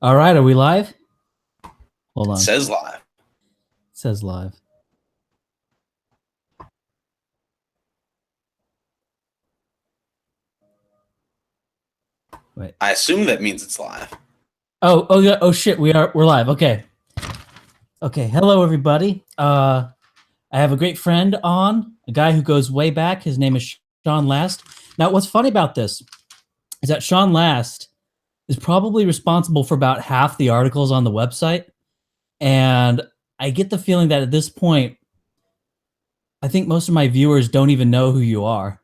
All right, are we live? Hold on. It says live. It says live. Wait. I assume that means it's live. Oh yeah. Oh shit. We're live. Okay. Okay. Hello, everybody. I have a great friend on, a guy who goes way back. His name is Sean Last. Now, what's funny about this is that Sean Last is probably responsible for about half the articles on the website, and I get the feeling that at this point, I think most of my viewers don't even know who you are.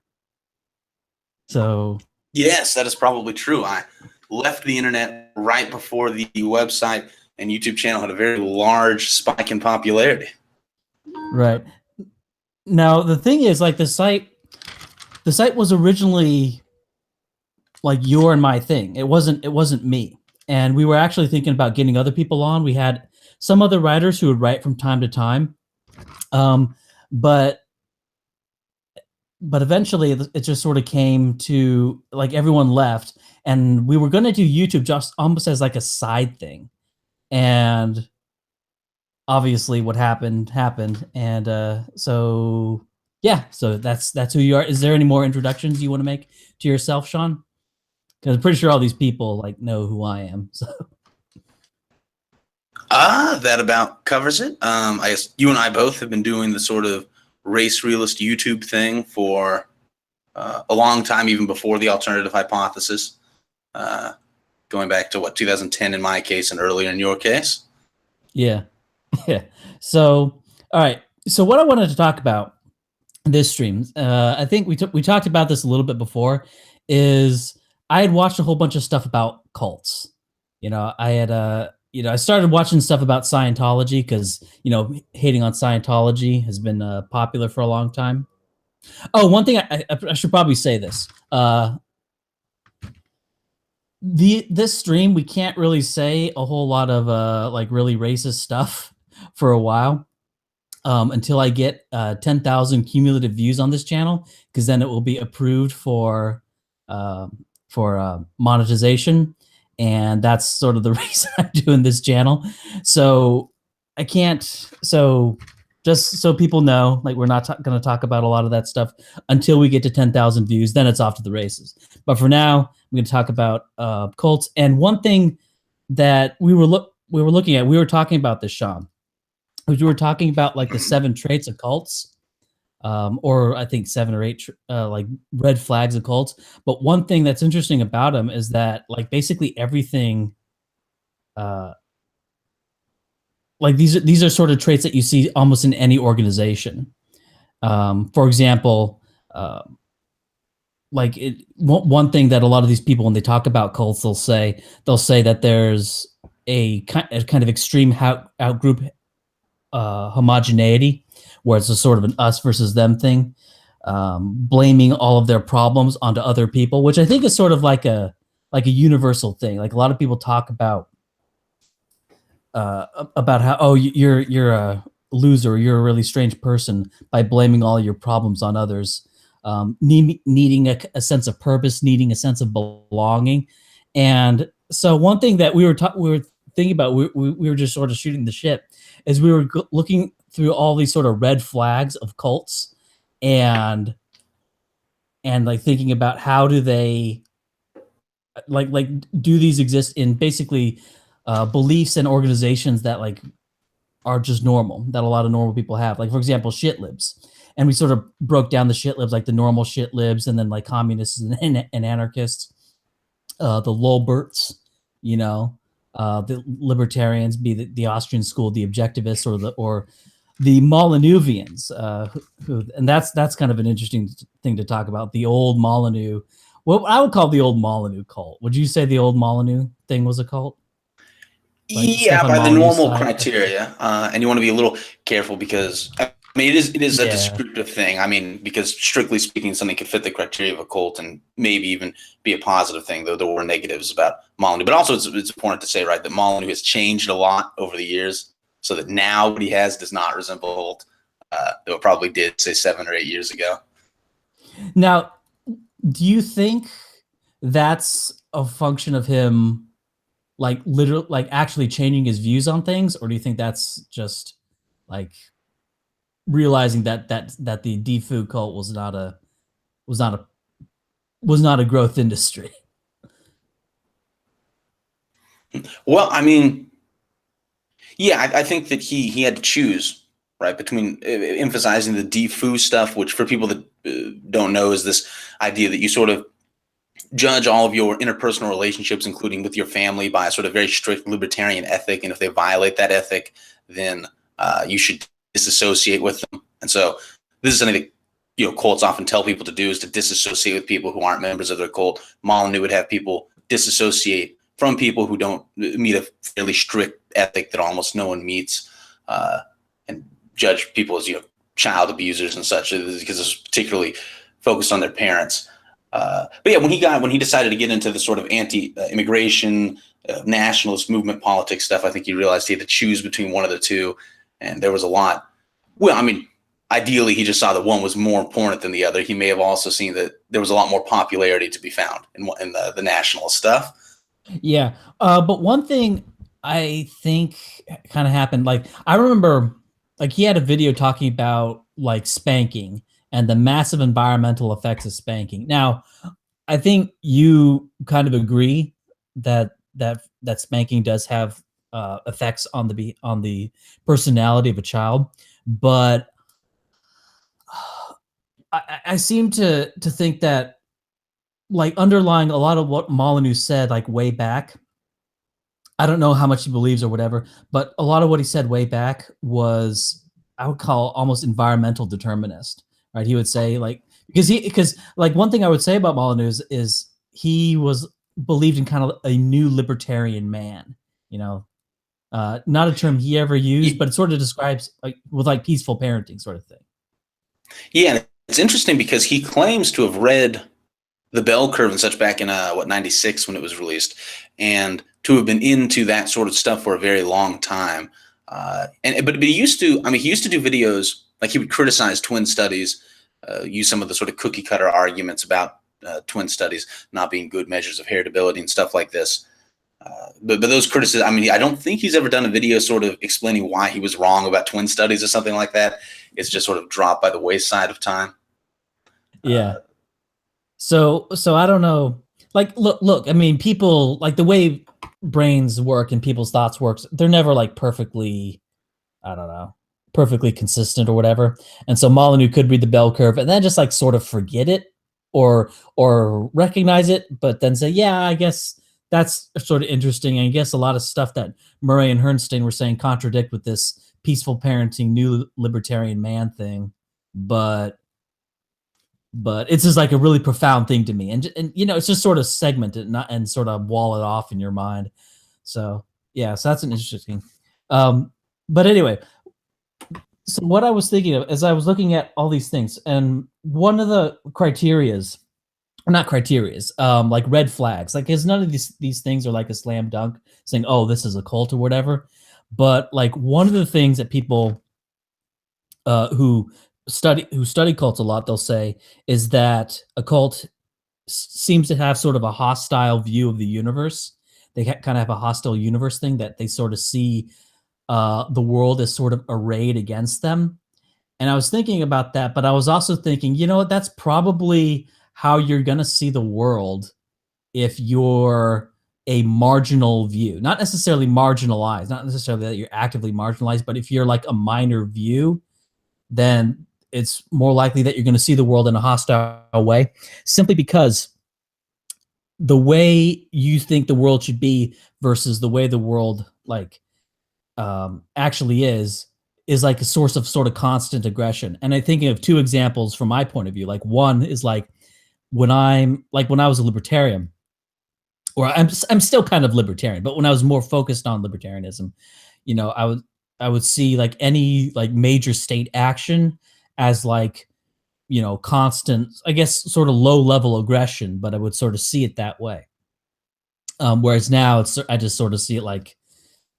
So yes, that is probably true. I left the internet right before the website and YouTube channel had a very large spike in popularity. Right. Now the thing is, like, the site was originally like your and my thing. It wasn't me. And we were actually thinking about getting other people on. We had some other writers who would write from time to time. But eventually it just sort of came to, like, everyone left, and we were going to do YouTube just almost as like a side thing. And obviously what happened. And so yeah, so that's who you are. Is there any more introductions you want to make to yourself, Sean? Because I'm pretty sure all these people like know who I am. So That about covers it. I guess you and I both have been doing the sort of race realist YouTube thing for a long time, even before the alternative hypothesis. Going back to 2010 in my case and earlier in your case. yeah. Yeah. So all right. So what I wanted to talk about this stream, I think we talked about this a little bit before, is I had watched a whole bunch of stuff about cults. I had I started watching stuff about Scientology because hating on Scientology has been popular for a long time. Oh, one thing I should probably say this. This stream, we can't really say a whole lot of like really racist stuff for a while. Until I get 10,000 cumulative views on this channel, because then it will be approved for monetization, and that's sort of the reason I'm doing this channel. So I can't. So just so people know, like, we're not going to talk about a lot of that stuff until we get to 10,000 views. Then it's off to the races. But for now, we're going to talk about cults. And one thing that we were looking at, we were talking about this, Sean. You were talking about like the 7 traits of cults, or I think 7 or 8 like red flags of cults. But one thing that's interesting about them is that, like, basically everything, like these are sort of traits that you see almost in any organization. For example, like one thing that a lot of these people, when they talk about cults, they'll say that there's a kind of extreme out group homogeneity, where it's a sort of an us versus them thing, blaming all of their problems onto other people, which I think is sort of like a universal thing. Like, a lot of people talk about how, oh, you're a loser, you're a really strange person, by blaming all your problems on others, needing a sense of purpose, needing a sense of belonging. And so one thing that we were thinking about, we were just sort of shooting the shit, is we were looking through all these sort of red flags of cults, and like thinking about how do they like do these exist in basically beliefs and organizations that, like, are just normal, that a lot of normal people have. Like, for example, shit libs. And we sort of broke down the shit libs, like the normal shit libs, and then like communists and anarchists, the Lolberts, the libertarians, be the Austrian school, the objectivists, or the Molyneuvians, and that's kind of an interesting thing to talk about. The old Molyneux, what I would call the old Molyneux cult. Would you say the old Molyneux thing was a cult? Like, yeah, by the normal criteria, and you want to be a little careful, because I mean it is a descriptive thing. I mean, because strictly speaking, something could fit the criteria of a cult and maybe even be a positive thing, though there were negatives about Molyneux. But also, it's important to say, right, that Molyneux has changed a lot over the years, so that now what he has does not resemble a cult that it probably did, say, 7 or 8 years ago. Now, do you think that's a function of him, like literally, like actually changing his views on things, or do you think that's just like realizing that the defu cult was not a was not a growth industry? Well, I mean, yeah, I think that he had to choose, right, between emphasizing the defu stuff, which for people that don't know is this idea that you sort of judge all of your interpersonal relationships, including with your family, by a sort of very strict libertarian ethic, and if they violate that ethic, then you should disassociate with them. And so this is something that cults often tell people to do, is to disassociate with people who aren't members of their cult. Molyneux would have people disassociate from people who don't meet a fairly strict ethic that almost no one meets, and judge people as child abusers and such, because it's particularly focused on their parents. But yeah, when he decided to get into the sort of anti-immigration, nationalist movement politics stuff, I think he realized he had to choose between one of the two, and there was a lot. Well, I mean, ideally, he just saw that one was more important than the other. He may have also seen that there was a lot more popularity to be found in the nationalist stuff. Yeah, but one thing I think kind of happened, like I remember, like he had a video talking about like spanking and the massive environmental effects of spanking. Now, I think you kind of agree that spanking does have effects on the personality of a child, but I seem to think that like underlying a lot of what Molyneux said like way back. I don't know how much he believes or whatever, but a lot of what he said way back was I would call almost environmental determinist, right? He would say like because like one thing I would say about Molyneux is he was believed in kind of a new libertarian man, you know, not a term he ever used, but it sort of describes like with like peaceful parenting sort of thing. Yeah, and it's interesting because he claims to have read the Bell Curve and such back in '96 when it was released, and to have been into that sort of stuff for a very long time. But he used to, I mean, he used to do videos like he would criticize twin studies, use some of the sort of cookie cutter arguments about twin studies not being good measures of heritability and stuff like this. But those criticisms, I mean, I don't think he's ever done a video sort of explaining why he was wrong about twin studies or something like that. It's just sort of dropped by the wayside of time. Yeah. So I don't know. Like, look. I mean, people like the way brains work and people's thoughts works. They're never like perfectly, I don't know, perfectly consistent or whatever. And so Molyneux could read the bell curve and then just like sort of forget it or recognize it, but then say, yeah, I guess that's sort of interesting. And I guess a lot of stuff that Murray and Herrnstein were saying contradict with this peaceful parenting, new libertarian man thing. But it's just like a really profound thing to me, and you know, it's just sort of segment it, not and sort of wall it off in your mind. So yeah, so that's an interesting. But anyway, so what I was thinking of as I was looking at all these things, and one of the criterias, or not criterias, like red flags, like because none of these things are like a slam dunk saying, oh, this is a cult or whatever. But like one of the things that people who study cults a lot, they'll say is that a cult seems to have sort of a hostile view of the universe. They kind of have a hostile universe thing that they sort of see the world as sort of arrayed against them. And I was thinking about that, but I was also thinking, you know what, that's probably how you're going to see the world if you're a marginal view, not necessarily marginalized, not necessarily that you're actively marginalized, but if you're like a minor view, then it's more likely that you're going to see the world in a hostile way, simply because the way you think the world should be versus the way the world like actually is like a source of sort of constant aggression. And I'm thinking of two examples from my point of view. Like one is like when I was a libertarian, or I'm still kind of libertarian, but when I was more focused on libertarianism, you know, I would see like any like major state action as like, you know, constant, I guess, sort of low level aggression, but I would sort of see it that way. Whereas now I just sort of see it like,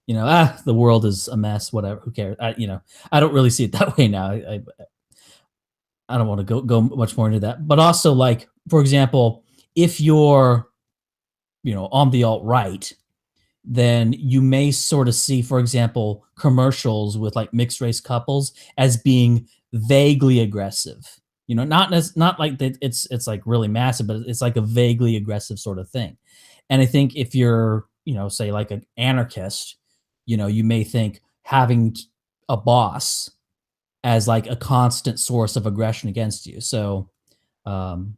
you know, the world is a mess, whatever, who cares? You know, I don't really see it that way now. I don't want to go much more into that, but also like, for example, if you're on the alt-right, then you may sort of see, for example, commercials with like mixed race couples as being vaguely aggressive. Not like that it's like really massive, but it's like a vaguely aggressive sort of thing. And I think if you're, say like an anarchist, you may think having a boss as like a constant source of aggression against you. Um,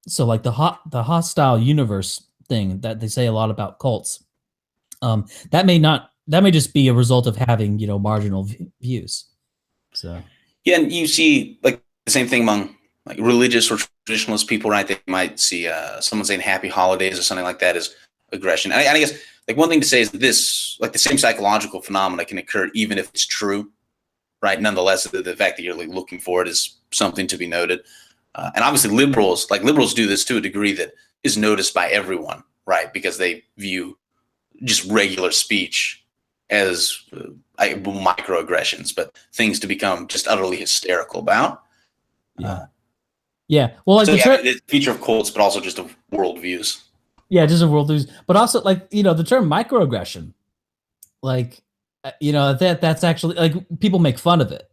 so like the hostile universe thing that they say a lot about cults, that may just be a result of having marginal views. So yeah, and you see like the same thing among like religious or traditionalist people, right? They might see someone saying "Happy Holidays" or something like that as aggression. And I guess like one thing to say is this: like the same psychological phenomena can occur even if it's true, right? Nonetheless, the fact that you're like looking for it is something to be noted. And obviously, liberals do this to a degree that is noticed by everyone, right? Because they view just regular speech as microaggressions, but things to become just utterly hysterical about. Yeah. Well, like so it's a feature of cults, but also just of worldviews. Yeah, just of worldviews, but also like the term microaggression, like that's actually like people make fun of it,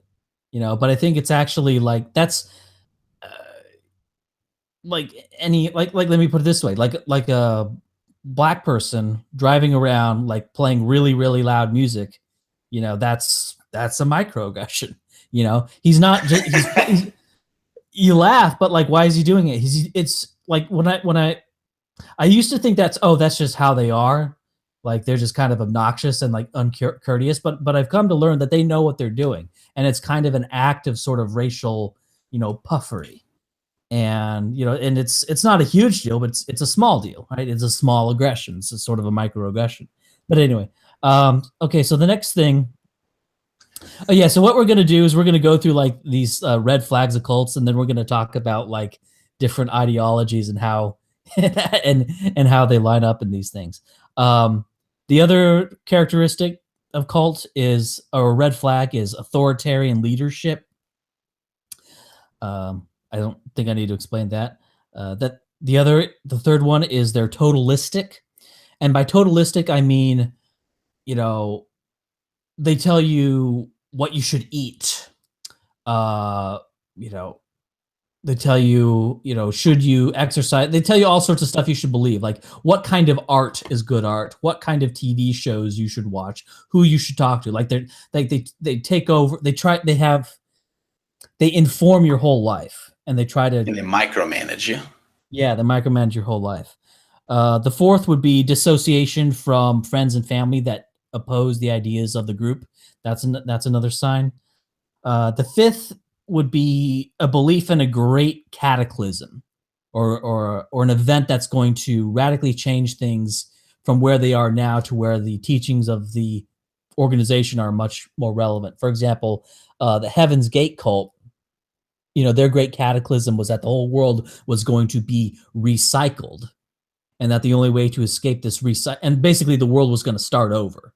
but I think it's actually like that's like any like let me put it this way, like a black person driving around like playing really really loud music, that's a microaggression. He's not just he's you laugh, but like why is he doing it? It's like when I used to think that's just how they are, like they're just kind of obnoxious and like uncourteous, but I've come to learn that they know what they're doing, and it's kind of an act of sort of racial puffery. And and it's not a huge deal, but it's a small deal, right? It's a small aggression. It's a sort of a microaggression. But anyway, okay, so the next thing, oh yeah, so what we're gonna do is we're gonna go through like these red flags of cults, and then we're gonna talk about like different ideologies and how and how they line up in these things. The other characteristic of cult is, or red flag, is authoritarian leadership. I don't think I need to explain that. That the third one is they're totalistic, and by totalistic I mean, they tell you what you should eat. Uh, you know, they tell you, should you exercise? They tell you all sorts of stuff you should believe, like what kind of art is good art, what kind of TV shows you should watch, who you should talk to. Like they take over. They inform your whole life, and they try to and they micromanage you. Yeah, they micromanage your whole life. The fourth would be dissociation from friends and family that oppose the ideas of the group. That's another sign. The fifth would be a belief in a great cataclysm, or an event that's going to radically change things from where they are now to where the teachings of the organization are much more relevant. For example, the Heaven's Gate cult, their great cataclysm was that the whole world was going to be recycled, and that the only way to escape this and basically the world was going to start over,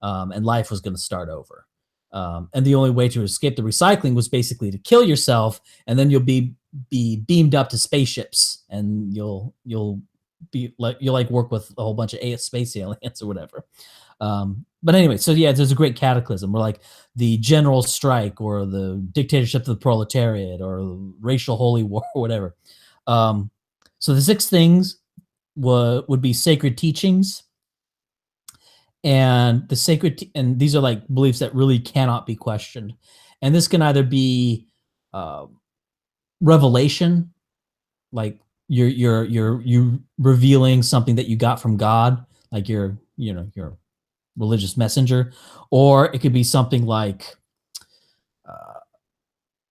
and life was going to start over. And the only way to escape the recycling was basically to kill yourself, and then you'll be beamed up to spaceships, and you'll work with a whole bunch of space aliens or whatever. But anyway, so yeah, there's a great cataclysm, or like the general strike, or the dictatorship of the proletariat, or racial holy war, or whatever. So the six things would be sacred teachings, and and these are like beliefs that really cannot be questioned. And this can either be revelation, like you revealing something that you got from God, like your religious messenger, or it could be something like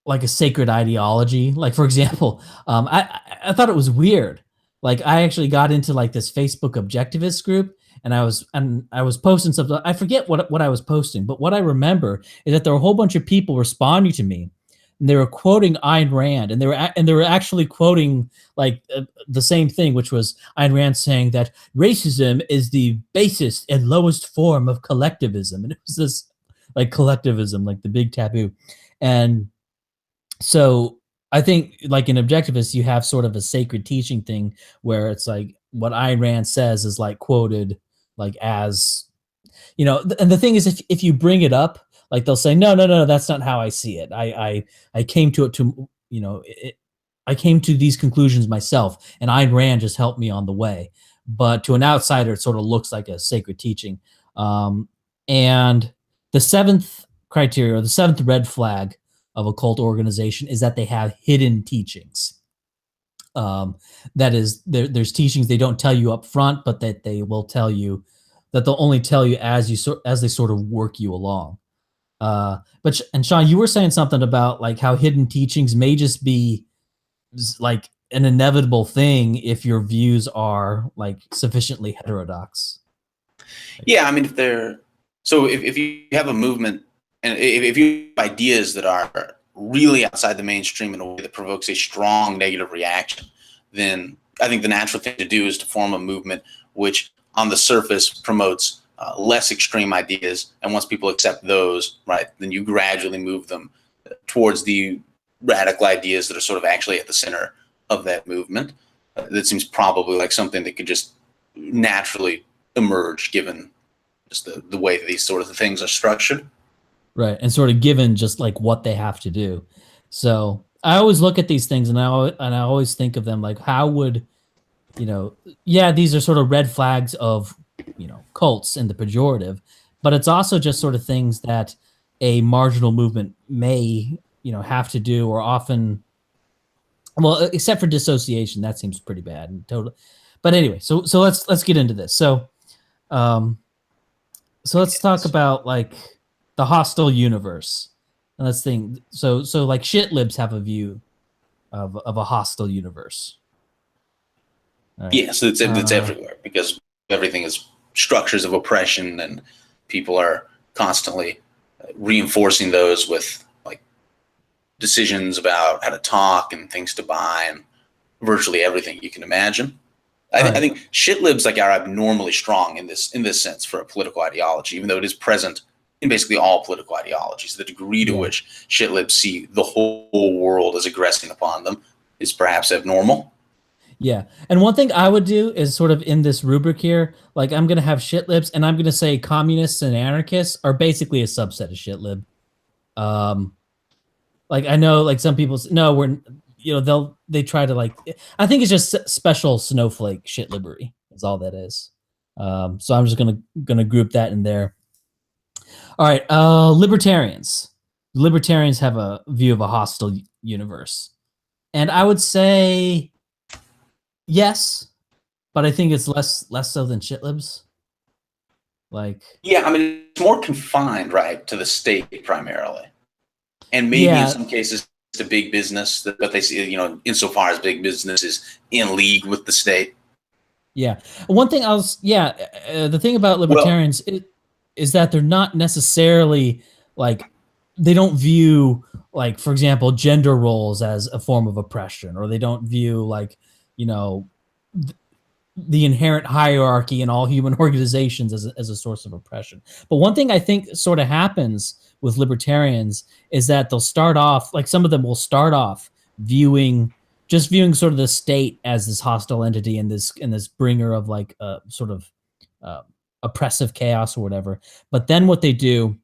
a sacred ideology. Like for example, I thought it was weird. Like I actually got into like this Facebook objectivist group, and I was posting something. I forget what I was posting, but what I remember is that there were a whole bunch of people responding to me, and they were quoting Ayn Rand, and they were actually quoting like the same thing, which was Ayn Rand saying that racism is the basest and lowest form of collectivism, and it was this like collectivism, like the big taboo. And so I think like in objectivists, you have sort of a sacred teaching thing where it's like what Ayn Rand says is like quoted like as and the thing is, if you bring it up, like they'll say, no, no, no, that's not how I see it. I came to it to I came to these conclusions myself, and Ayn Rand just helped me on the way. But to an outsider, it sort of looks like a sacred teaching. And the seventh criteria, or the seventh red flag of a cult organization, is that they have hidden teachings. That is, there's teachings they don't tell you up front, but that they will tell you, that they'll only tell you as they sort of work you along. And Sean, you were saying something about like how hidden teachings may just be like an inevitable thing if your views are like sufficiently heterodox. Yeah, I mean, if you have a movement and if you have ideas that are really outside the mainstream in a way that provokes a strong negative reaction, then I think the natural thing to do is to form a movement which on the surface promotes less extreme ideas. And once people accept those, right, then you gradually move them towards the radical ideas that are sort of actually at the center of that movement. That seems probably like something that could just naturally emerge given just the way that these sort of things are structured. Right. And sort of given just like what they have to do. So I always look at these things and I always think of them like, how would, yeah, these are sort of red flags of, cults in the pejorative, but it's also just sort of things that a marginal movement may, have to do, or often, well, except for dissociation, that seems pretty bad and total. But anyway, so let's get into this. So let's talk about like the hostile universe. And let's think. So like shit libs have a view of a hostile universe. Right. Yeah, so it's everywhere because everything is structures of oppression, and people are constantly reinforcing those with like decisions about how to talk and things to buy and virtually everything you can imagine. I think shit libs like are abnormally strong in this sense for a political ideology, even though it is present in basically all political ideologies. The degree to which shit libs see the whole world as aggressing upon them is perhaps abnormal. Yeah. And one thing I would do is sort of in this rubric here, like I'm going to have shit libs and I'm going to say communists and anarchists are basically a subset of shit lib. Like I know like some people, no, they try to like, I think it's just special snowflake shit libbery is all that is. So I'm just going to group that in there. All right. Libertarians. Libertarians have a view of a hostile universe. And I would say, yes, but I think it's less so than shit libs. Like, yeah, I mean, it's more confined, right, to the state primarily, and maybe in some cases to big business. But they see, insofar as big business is in league with the state. Yeah, one thing the thing about libertarians is that they're not necessarily like, they don't view like, for example, gender roles as a form of oppression, or they don't view like, the inherent hierarchy in all human organizations as a source of oppression. But one thing I think sort of happens with libertarians is that they'll start off, like some of them will start off viewing sort of the state as this hostile entity and this bringer of like sort of oppressive chaos or whatever. But then what they do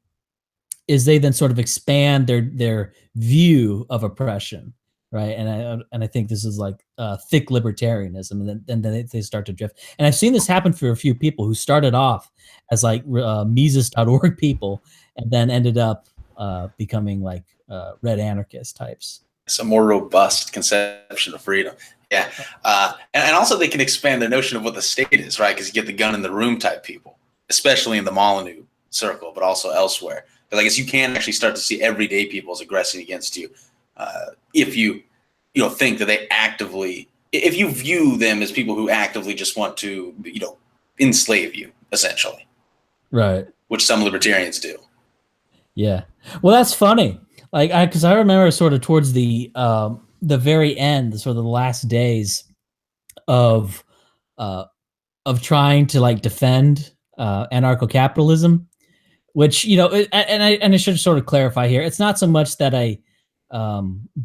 is they then sort of expand their view of oppression. Right. And I think this is like thick libertarianism. And then they start to drift. And I've seen this happen for a few people who started off as like Mises.org people and then ended up becoming like red anarchist types. It's a more robust conception of freedom. Yeah. And also they can expand their notion of what the state is, right? Because you get the gun in the room type people, especially in the Molyneux circle, but also elsewhere. But I guess you can actually start to see everyday people as aggressing against you. If you think that they actively, if you view them as people who actively just want to, enslave you, essentially. Right. Which some libertarians do. Yeah. Well, that's funny. Like, because I remember sort of towards the very end, sort of the last days of trying to like defend anarcho-capitalism, which, and I should sort of clarify here. It's not so much that I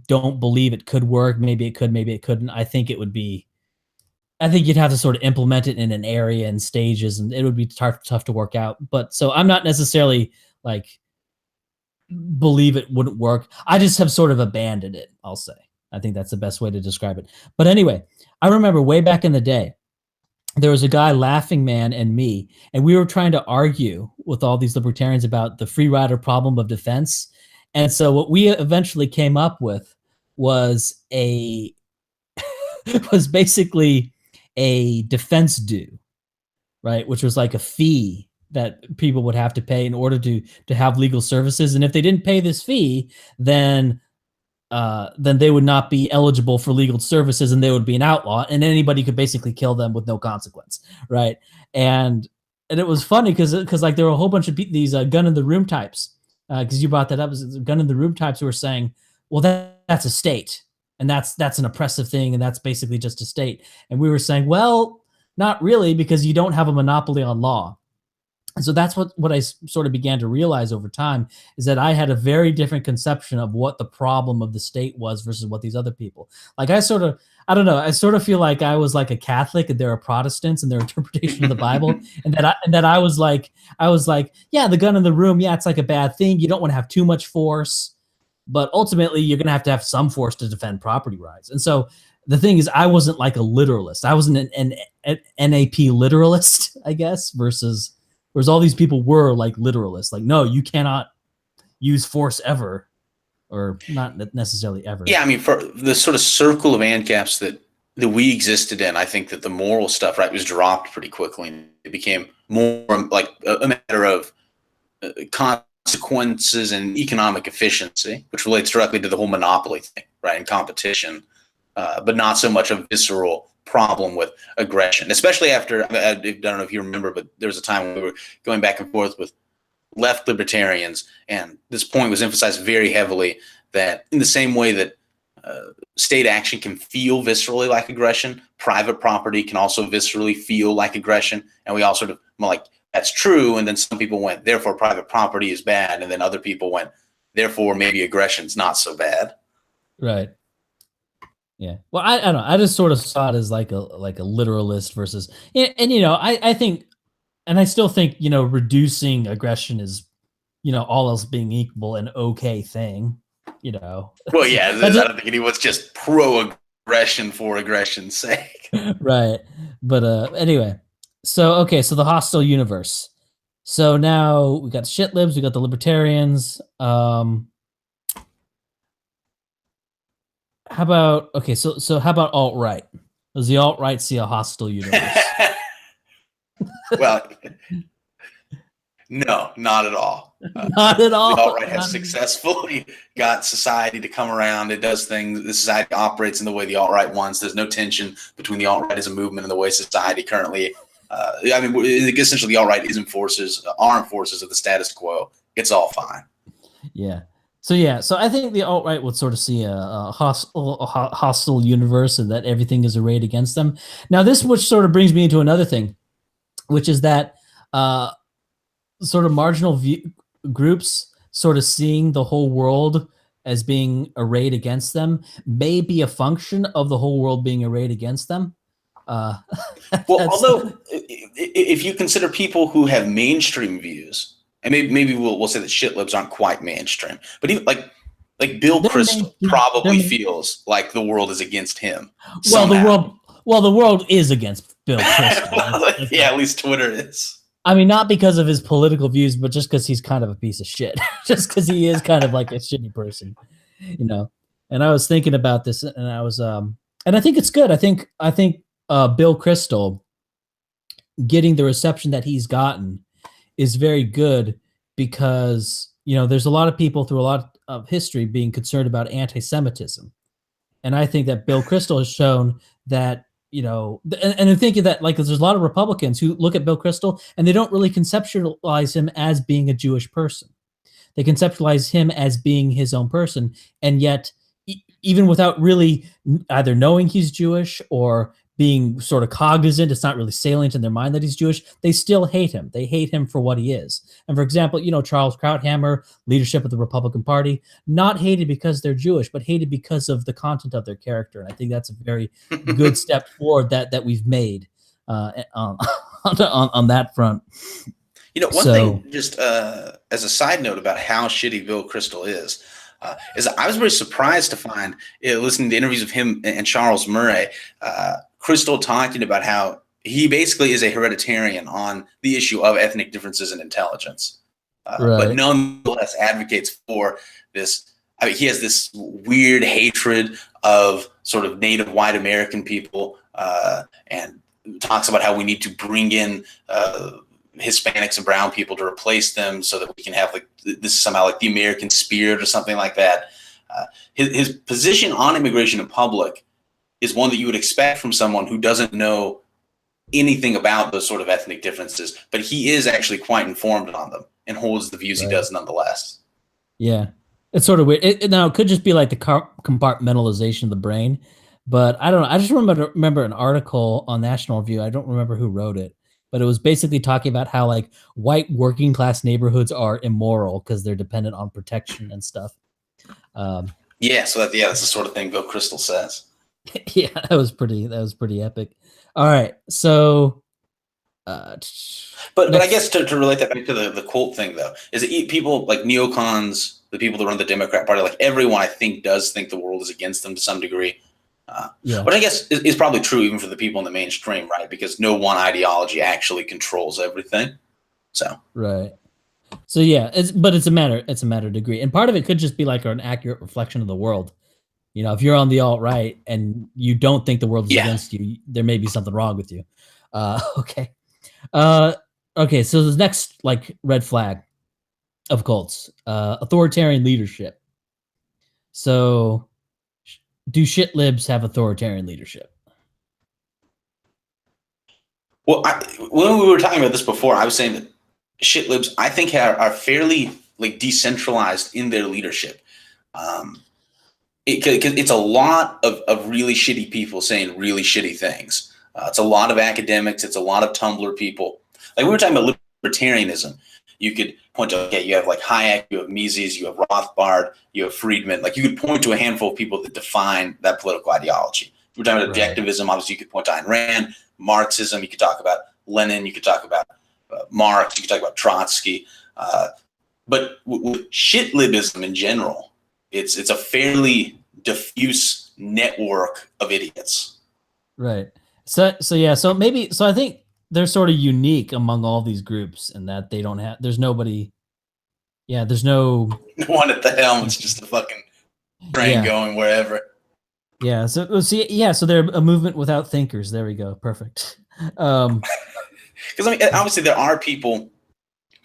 don't believe it could work. Maybe it could, maybe it couldn't. I think it would be I think you'd have to sort of implement it in an area and stages, and it would be tough to work out. But so I'm not necessarily like believe it wouldn't work. I just have sort of abandoned it, I'll say. I think that's the best way to describe it. But anyway, I remember way back in the day, there was a guy, Laughing Man, and me, and we were trying to argue with all these libertarians about the free rider problem of defense. And so what we eventually came up with was a was basically a defense due, right? Which was like a fee that people would have to pay in order to have legal services. And if they didn't pay this fee, then they would not be eligible for legal services, and they would be an outlaw, and anybody could basically kill them with no consequence, right? And it was funny because like there were a whole bunch of these gun in the room types, because you brought that up, as gun in the room types who were saying, well, that's a state, and that's an oppressive thing, and that's basically just a state. And we were saying, well, not really, because you don't have a monopoly on law. And so that's what I sort of began to realize over time, is that I had a very different conception of what the problem of the state was versus what these other people. Like I sort of feel like I was like a Catholic and there are Protestants and their interpretation of the Bible, and that I was like, yeah, the gun in the room, yeah, it's like a bad thing. You don't want to have too much force, but ultimately you're going to have some force to defend property rights. And so the thing is, I wasn't like a literalist. I wasn't an NAP literalist, I guess, versus all these people were like literalists. Like, no, you cannot use force ever, or not necessarily ever. Yeah, I mean, for the sort of circle of ANCAPs that we existed in, I think that the moral stuff, right, was dropped pretty quickly. And it became more like a matter of consequences and economic efficiency, which relates directly to the whole monopoly thing, right, and competition, but not so much a visceral problem with aggression, especially after, I don't know if you remember, but there was a time when we were going back and forth with left libertarians, and this point was emphasized very heavily, that in the same way that state action can feel viscerally like aggression, private property can also viscerally feel like aggression. And we all sort of like, that's true. And then some people went, therefore private property is bad. And then other people went, therefore maybe aggression's not so bad. Right. Yeah. Well, I don't know. I just sort of saw it as like a literalist versus, and I think, and I still think, reducing aggression is, all else being equal, an okay thing, Well, yeah, I don't think anyone's just pro-aggression for aggression's sake. Right. But anyway, so the hostile universe. So now we got the shit libs, we got the libertarians. How about how about alt-right? Does the alt-right see a hostile universe? Well, no, not at all. Not at all. The alt-right has successfully got society to come around. It does things. The society operates in the way the alt-right wants. There's no tension between the alt-right as a movement and the way society currently. I mean, essentially, the alt-right armed forces of the status quo. It's all fine. Yeah. So I think the alt-right would sort of see a hostile universe, and that everything is arrayed against them. Now, which sort of brings me into another thing, which is that sort of marginal groups sort of seeing the whole world as being arrayed against them may be a function of the whole world being arrayed against them. Well, although if you consider people who have mainstream views, and maybe we'll say that shit libs aren't quite mainstream, but even like Bill Kristol probably feels like the world is against him. Well, the world is against Bill Kristol. Yeah, at least Twitter is. I mean, not because of his political views, but just because he's kind of a piece of shit. Just because he is kind of like a shitty person, And I was thinking about this, and I was, and I think it's good. I think Bill Kristol getting the reception that he's gotten is very good, because there's a lot of people through a lot of history being concerned about anti-Semitism, and I think that Bill Kristol has shown that and I'm thinking that there's a lot of Republicans who look at Bill Kristol and they don't really conceptualize him as being a Jewish person. They conceptualize him as being his own person, and yet even without really either knowing he's Jewish or being sort of cognizant, it's not really salient in their mind that he's Jewish, they still hate him. They hate him for what he is. And for example, Charles Krauthammer, leadership of the Republican Party, not hated because they're Jewish, but hated because of the content of their character. And I think that's a very good step forward that we've made on that front. One thing, just as a side note about how shitty Bill Kristol is I was very surprised to find, listening to interviews of him and Charles Murray, Kristol talking about how he basically is a hereditarian on the issue of ethnic differences in intelligence, but nonetheless advocates for this. I mean, he has this weird hatred of sort of native white American people, and talks about how we need to bring in Hispanics and brown people to replace them so that we can have this is somehow like the American spirit or something like that. His position on immigration in public is one that you would expect from someone who doesn't know anything about those sort of ethnic differences, but he is actually quite informed on them and holds the views he does nonetheless. Yeah. It's sort of weird. It could just be like the compartmentalization of the brain, but I don't know. I just remember an article on National Review. I don't remember who wrote it, but it was basically talking about how like white working class neighborhoods are immoral because they're dependent on protection and stuff. So that's the sort of thing Bill Kristol says. Yeah, that was pretty epic. All right, so but I guess to relate that back to the cult thing though, is that people like neocons, the people that run the Democrat Party, like everyone I think does think the world is against them to some degree. Which I guess is probably true even for the people in the mainstream, right? Because no one ideology actually controls everything. So right. So yeah, it's a matter of degree, and part of it could just be like an accurate reflection of the world. If you're on the alt-right and you don't think the world is against you, there may be something wrong with you. Okay. Okay. So the next like red flag of cults, authoritarian leadership. So do shit libs have authoritarian leadership? Well, when we were talking about this before, I was saying that shit libs, I think, are fairly like decentralized in their leadership. It's a lot of really shitty people saying really shitty things. It's a lot of academics. It's a lot of Tumblr people. Like we were talking about libertarianism. You could point to, okay, you have like Hayek, you have Mises, you have Rothbard, you have Friedman. Like you could point to a handful of people that define that political ideology. We're talking about objectivism. Obviously, you could point to Ayn Rand, Marxism. You could talk about Lenin. You could talk about Marx. You could talk about Trotsky. But with shit libism in general, it's a fairly diffuse network of idiots. Right. So I think they're sort of unique among all these groups in that they don't have. There's nobody. Yeah. There's no one at the helm. It's just a fucking train going wherever. Yeah. So So they're a movement without thinkers. There we go. Perfect. Because obviously there are people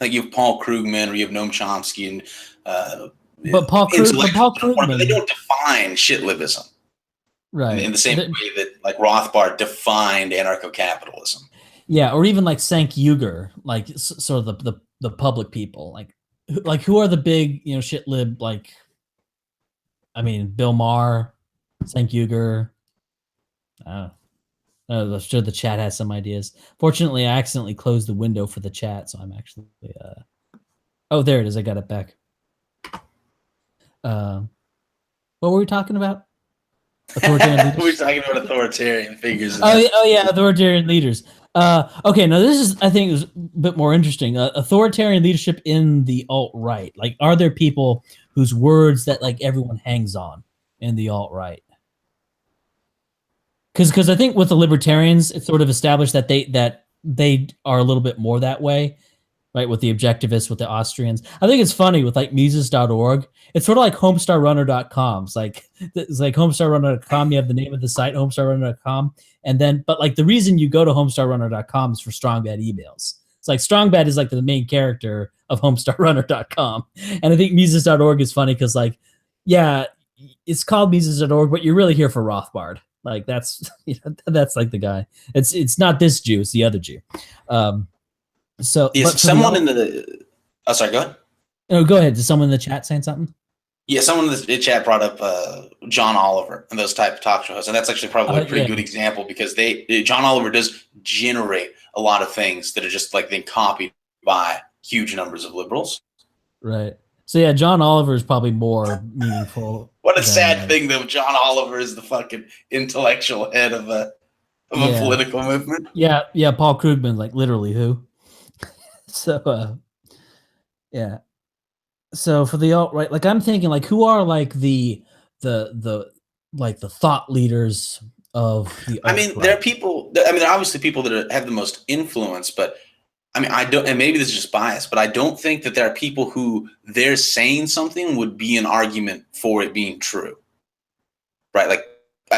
like you have Paul Krugman or you have Noam Chomsky and. But Paul Krugman, they don't define shit libism, right? In the same way that like Rothbard defined anarcho-capitalism. Yeah, or even like Cenk Uygur, like sort of the public people, like who are the big shit lib? Like, I mean, Bill Maher, Cenk Uygur. I'm sure the chat has some ideas. Fortunately, I accidentally closed the window for the chat, so I'm actually. Oh, there it is. I got it back. What were we talking about? Authoritarian leaders? We were talking about authoritarian figures. Oh yeah, authoritarian leaders. Okay, now this is, I think, is a bit more interesting. Authoritarian leadership in the alt-right. Like, are there people whose words that like everyone hangs on in the alt-right? Because I think with the libertarians, it's sort of established that they are a little bit more that way. Right, with the objectivists, with the Austrians. I think it's funny with like Mises.org. It's sort of like homestarrunner.com. It's like homestarrunner.com. You have the name of the site, homestarrunner.com. And then, but like the reason you go to homestarrunner.com is for Strongbad emails. It's like Strongbad is like the main character of homestarrunner.com. And I think Mises.org is funny because like, yeah, it's called Mises.org, but you're really here for Rothbard. Like that's, that's like the guy. It's not this Jew, it's the other Jew. So is someone in the? Oh, sorry. Go ahead. No, go ahead. Is someone in the chat saying something? Yeah, someone in the chat brought up John Oliver and those type of talk shows, and that's actually probably a pretty good example because John Oliver does generate a lot of things that are just like then copied by huge numbers of liberals. Right. So yeah, John Oliver is probably more meaningful. What a sad thing, though. John Oliver is the fucking intellectual head of a political movement. Yeah, yeah. Paul Krugman, like literally who? So yeah. So for the alt right, like I'm thinking, like who are like the like the thought leaders of the alt right? There are people. There are obviously people that have the most influence, but I don't, and maybe this is just bias, but I don't think that there are people who they're saying something would be an argument for it being true, right? Like,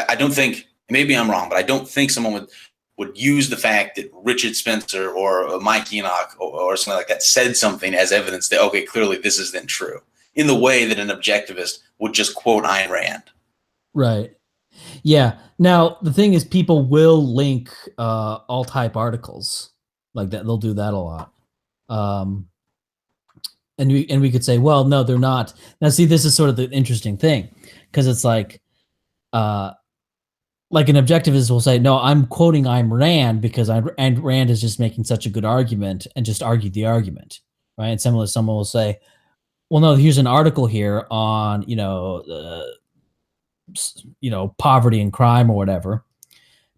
I don't think, maybe I'm wrong, but I don't think someone would use the fact that Richard Spencer or Mike Enoch or something like that said something as evidence that, okay, clearly this is then true, in the way that an objectivist would just quote Ayn Rand. Right. Yeah. Now the thing is, people will link alt type articles like that. They'll do that a lot. And we could say, well, no, they're not. Now, see, this is sort of the interesting thing because it's like an objectivist will say, no, I'm quoting Ayn Rand because Ayn Rand is just making such a good argument and just argued the argument, right? And someone will say, well, no, here's an article here on poverty and crime or whatever.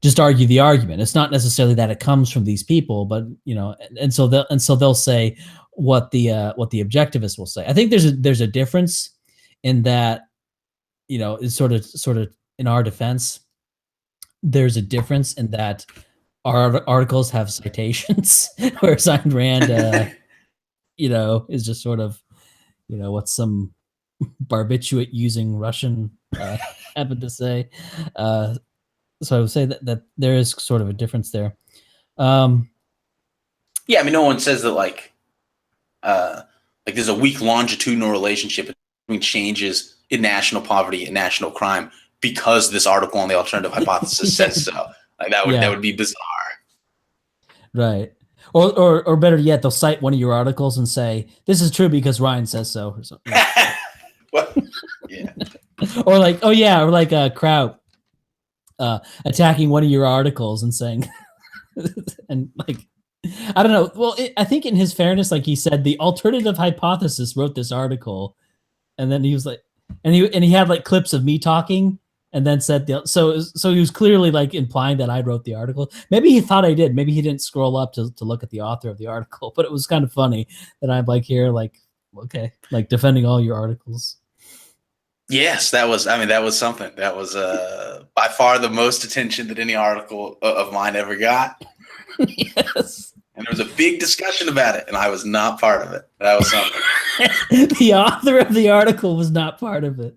Just argue the argument. It's not necessarily that it comes from these people, but and so they'll say what the objectivist will say. I think there's a difference in that, it's sort of in our defense. There's a difference in that our articles have citations, whereas Ayn Rand, is just sort of, what some barbiturate using Russian happened to say. So I would say that there is sort of a difference there. Yeah, no one says that like there's a weak longitudinal relationship between changes in national poverty and national crime because this article on the alternative hypothesis says so. Like that would be bizarre. Right. Or better yet, they'll cite one of your articles and say, this is true because Ryan says so, or something. Well, yeah. Or like, oh yeah, or like Kraut attacking one of your articles and saying, and like, I don't know. Well, I think in his fairness, like he said, the alternative hypothesis wrote this article, and then he was like, and he had like clips of me talking, and then said so he was clearly like implying that I wrote the article. Maybe he thought I did. Maybe he didn't scroll up to look at the author of the article. But it was kind of funny that I'm like here, like, okay, like defending all your articles. Yes, that was something. That was by far the most attention that any article of mine ever got. Yes. And there was a big discussion about it, and I was not part of it. That was something. The author of the article was not part of it.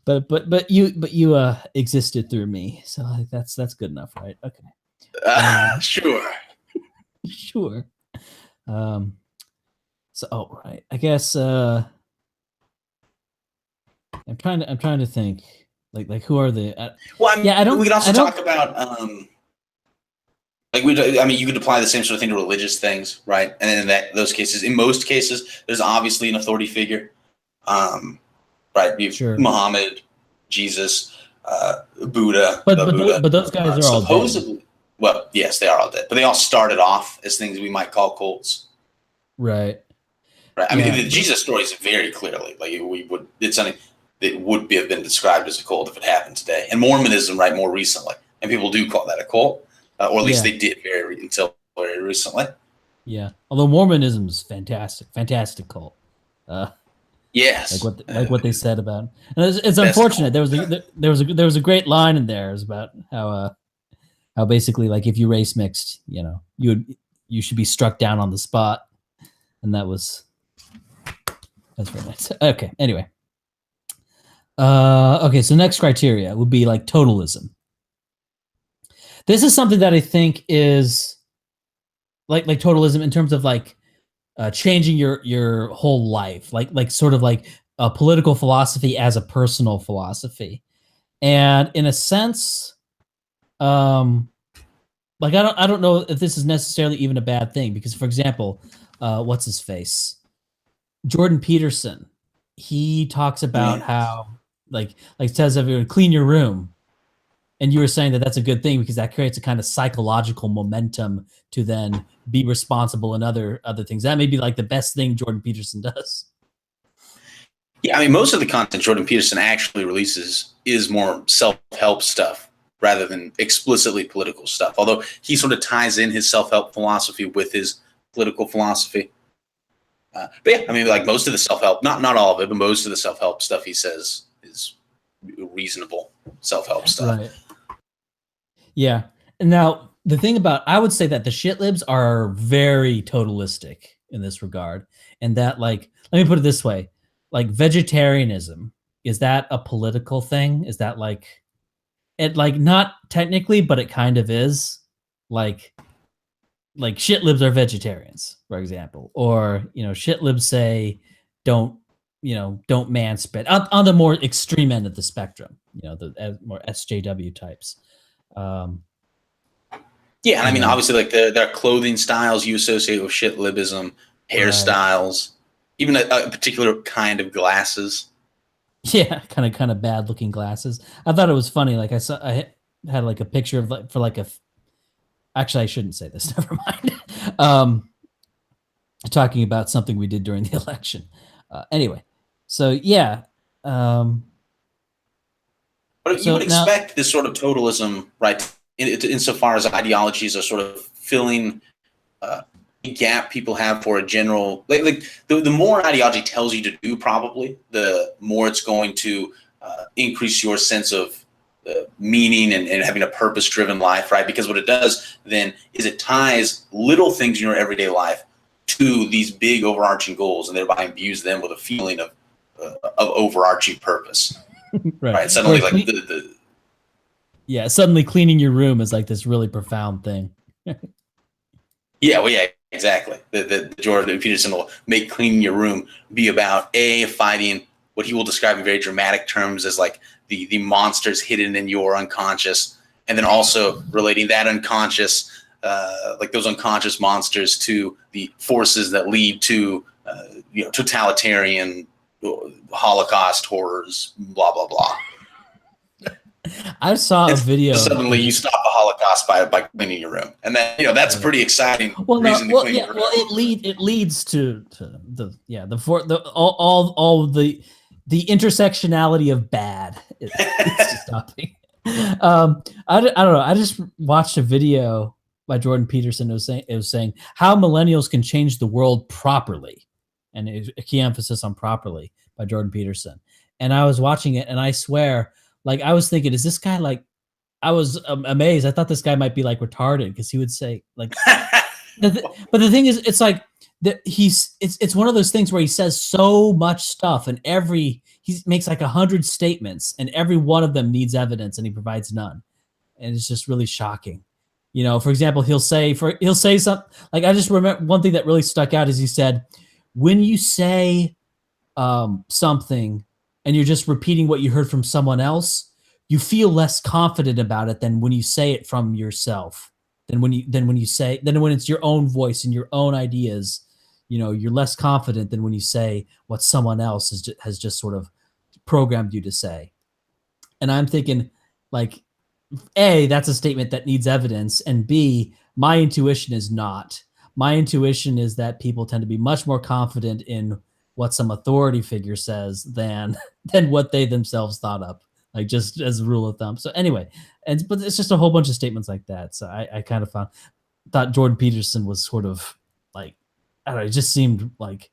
But you existed through me, so that's good enough, right? Okay. Sure. Sure. So right, I guess I'm trying to think like who are the well, we could also talk about you could apply the same sort of thing to religious things, right? And in those cases, in most cases, there's obviously an authority figure, right? Sure. Muhammad, Jesus, Buddha, but those guys are all supposedly dead. Well, yes, they are all dead, but they all started off as things we might call cults, right? Right. The Jesus story is very clearly like it's something that would have been described as a cult if it happened today. And Mormonism, right, more recently, and people do call that a cult. Or at least they did until very recently. Yeah, although Mormonism is fantastic cult. Yes, like what they said about. And it's unfortunate. There was a great line in there. It was about how basically like if you race mixed, you should be struck down on the spot, and that's very nice. Okay, anyway. Okay, so next criteria would be like totalism. This is something that I think is like totalism in terms of like changing your whole life, like sort of like a political philosophy as a personal philosophy, and in a sense, like I don't know if this is necessarily even a bad thing because, for example, what's his face, Jordan Peterson, he talks about how like says everyone clean your room, and you were saying that that's a good thing because that creates a kind of psychological momentum to then be responsible in other things. That may be like the best thing Jordan Peterson does. Yeah, I mean, most of the content Jordan Peterson actually releases is more self-help stuff rather than explicitly political stuff. Although he sort of ties in his self-help philosophy with his political philosophy. But yeah, I mean, like most of the self-help, not all of it, but most of the self-help stuff he says is reasonable self-help stuff. Right. Yeah. Now, the thing about, I would say that the shit libs are very totalistic in this regard. And that, like, let me put it this way, like vegetarianism, is that a political thing? Is that like, it like not technically, but it kind of is. Like shit libs are vegetarians, for example. Or, shit libs say don't, don't man spit on the more extreme end of the spectrum, the more SJW types. Yeah, and I mean, obviously, like there are clothing styles you associate with shit libism, hairstyles, even a particular kind of glasses. Yeah, kind of bad looking glasses. I thought it was funny. Like I had like a picture of like for like a. Actually, I shouldn't say this. Never mind. Talking about something we did during the election. Anyway, so yeah. But you would expect this sort of totalism, right? Insofar as ideologies are sort of filling a gap people have for a general, like the more ideology tells you to do, probably the more it's going to increase your sense of meaning and having a purpose-driven life, right? Because what it does then is it ties little things in your everyday life to these big overarching goals, and thereby imbues them with a feeling of overarching purpose. Right. Suddenly, like yeah, suddenly cleaning your room is like this really profound thing. Yeah, well, yeah, exactly. The Jordan Peterson will make cleaning your room be about fighting what he will describe in very dramatic terms as like the monsters hidden in your unconscious, and then also relating that unconscious, like those unconscious monsters, to the forces that lead to totalitarian Holocaust horrors, blah blah blah. I saw a video. Suddenly, you stop the Holocaust by cleaning your room, and then that's a pretty exciting reason to clean your room. Well, it leads to all the intersectionality of bad. It's stopping. I don't know. I just watched a video by Jordan Peterson. It was saying how millennials can change the world properly, and it was a key emphasis on properly by Jordan Peterson. And I was watching it, and I swear, like I was thinking, is this guy like? I was amazed. I thought this guy might be like retarded because he would say like, but the thing is, it's like that it's one of those things where he says so much stuff, and he makes like 100 statements, and every one of them needs evidence, and he provides none, and it's just really shocking. For example, he'll say something like, I just remember one thing that really stuck out is he said, when you say something and you're just repeating what you heard from someone else, you feel less confident about it than when you say it from yourself. Then when it's your own voice and your own ideas, you're less confident than when you say what someone else has just sort of programmed you to say. And I'm thinking, like, A, that's a statement that needs evidence, and B, my intuition is not. My intuition is that people tend to be much more confident in what some authority figure says than what they themselves thought up. Like just as a rule of thumb. So anyway, but it's just a whole bunch of statements like that. So I kind of thought Jordan Peterson was sort of like, I don't know, it just seemed like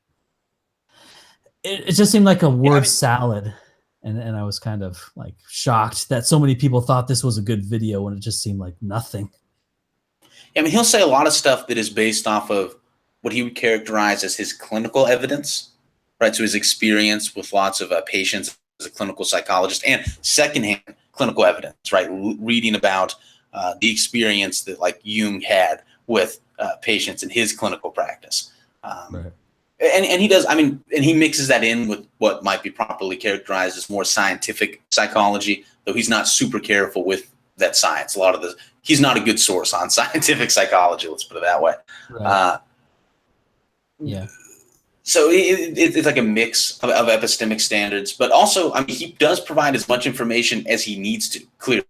it just seemed like a word salad. And I was kind of like shocked that so many people thought this was a good video when it just seemed like nothing. I mean, he'll say a lot of stuff that is based off of what he would characterize as his clinical evidence, right? So his experience with lots of patients as a clinical psychologist, and secondhand clinical evidence, right? Reading about the experience that like Jung had with patients in his clinical practice. Right. And he does, I mean, and he mixes that in with what might be properly characterized as more scientific psychology, though he's not super careful with that science. He's not a good source on scientific psychology, let's put it that way. Right. Yeah. So it's like a mix of epistemic standards, but also, I mean, he does provide as much information as he needs to, clearly,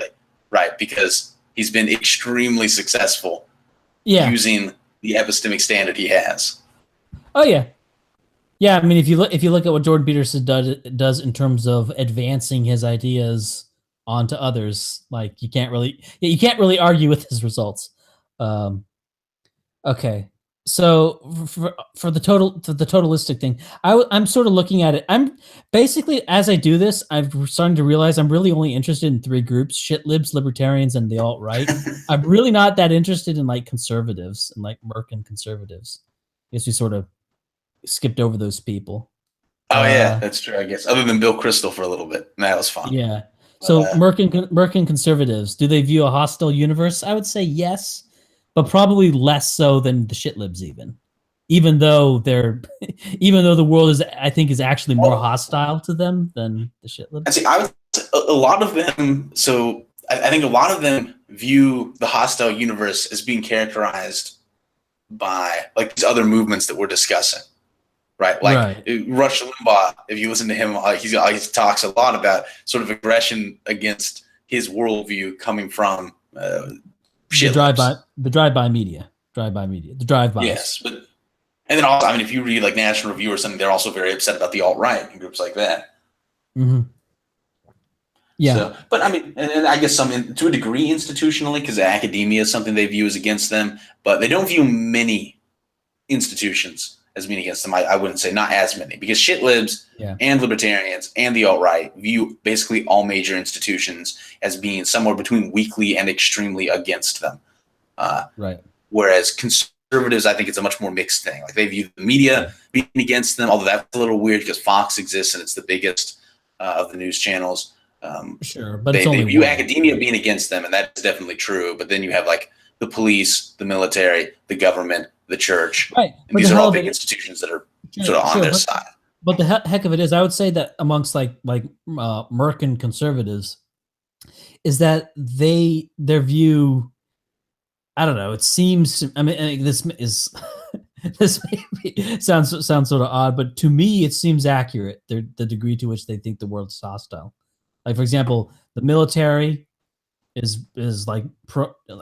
right? Because he's been extremely successful using the epistemic standard he has. Oh yeah. Yeah, I mean, if you look at what Jordan Peterson does in terms of advancing his ideas onto others, like you can't really argue with his results. Um, okay, so for the totalistic thing, I'm sort of looking at it. I'm basically, as I do this, I'm starting to realize I'm really only interested in three groups: shit libs, libertarians, and the alt right. I'm really not that interested in like conservatives and like Merkin conservatives. I guess we sort of skipped over those people. Oh yeah, that's true. I guess other than Bill Kristol for a little bit, and that was fun. Yeah. But, So Merkin conservatives, do they view a hostile universe? I would say yes, but probably less so than the shitlibs even. Even though they're even though the world is I think is actually more hostile to them than the shitlibs. I see. I would a lot of them. So I think a lot of them view the hostile universe as being characterized by like these other movements that we're discussing. Right, like Rush Limbaugh. If you listen to him, he talks a lot about sort of aggression against his worldview coming from the drive-by media, the drive-bys. Yes, but and then also, I mean, if you read like National Review or something, they're also very upset about the alt-right and groups like that. Mm-hmm. Yeah, so, but I mean, and I guess some to a degree institutionally, because academia is something they view as against them, but they don't view many institutions as being against them. I wouldn't say not as many, because shit libs and libertarians and the alt-right view basically all major institutions as being somewhere between weakly and extremely against them. Whereas conservatives, I think it's a much more mixed thing. Like they view the media being against them, although that's a little weird because Fox exists and it's the biggest of the news channels. But they view academia being against them, and that's definitely true. But then you have like the police, the military, the government, the church. Right. And these are all big institutions that are sort of on their side. But the heck of it is, I would say that amongst like Merkin conservatives, is that their view, I don't know, it seems, I mean, this is, this maybe sounds sort of odd, but to me, it seems accurate, the degree to which they think the world is hostile. Like, for example, the military is like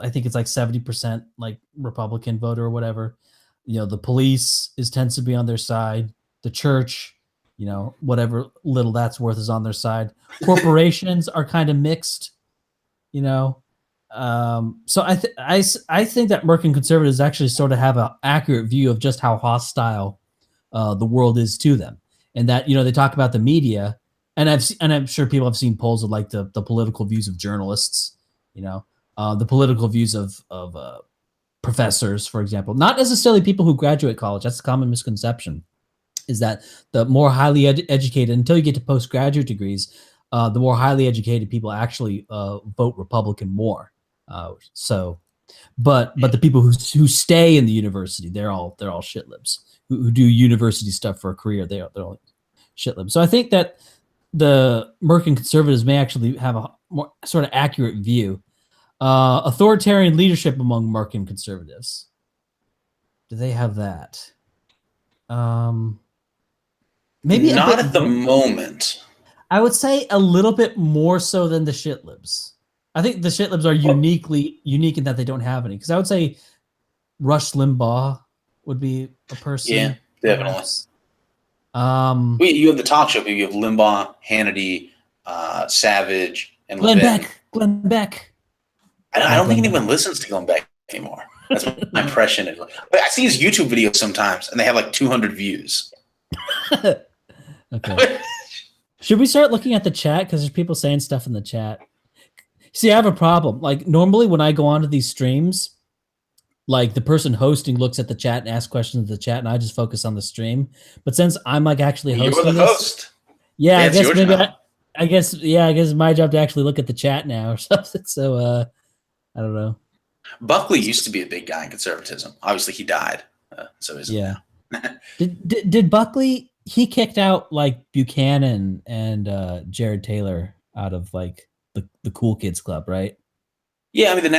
I think it's like 70% like Republican voter or whatever. You know, the police tends to be on their side. The church, you know, whatever little that's worth is on their side. Corporations are kind of mixed, you know. So I think that Merkin conservatives actually sort of have an accurate view of just how hostile the world is to them, and that, you know, they talk about the media, and I'm sure people have seen polls of like the political views of journalists, you know, the political views of professors, for example, not necessarily people who graduate college. That's a common misconception, is that the more highly educated, until you get to postgraduate degrees, the more highly educated people actually vote Republican more. But the people who stay in the university, they're all shit libs who do university stuff for a career. They're all shit libs. So I think that the Merkin conservatives may actually have a more sort of accurate view. Authoritarian leadership among Merkin conservatives. Do they have that? Maybe not at the moment. I would say a little bit more so than the shit libs. I think the shit libs are unique in that they don't have any. Because I would say Rush Limbaugh would be a person. Yeah, definitely. You have the talk show. You have Limbaugh, Hannity, Savage, and Glenn Beck. I don't think anyone listens to Glenn Beck anymore. That's my impression. But I see his YouTube videos sometimes, and they have like 200 views. Okay. Should we start looking at the chat? Because there's people saying stuff in the chat. See, I have a problem. Like, normally when I go onto these streams, like the person hosting looks at the chat and asks questions in the chat, and I just focus on the stream. But since I'm like actually hosting, you're the host. Yeah, I guess maybe I guess it's my job to actually look at the chat now or something. So I don't know. Buckley used to be a big guy in conservatism. Obviously, he died. So he's did Buckley? He kicked out like Buchanan and Jared Taylor out of like the Cool Kids Club, right? Yeah, I mean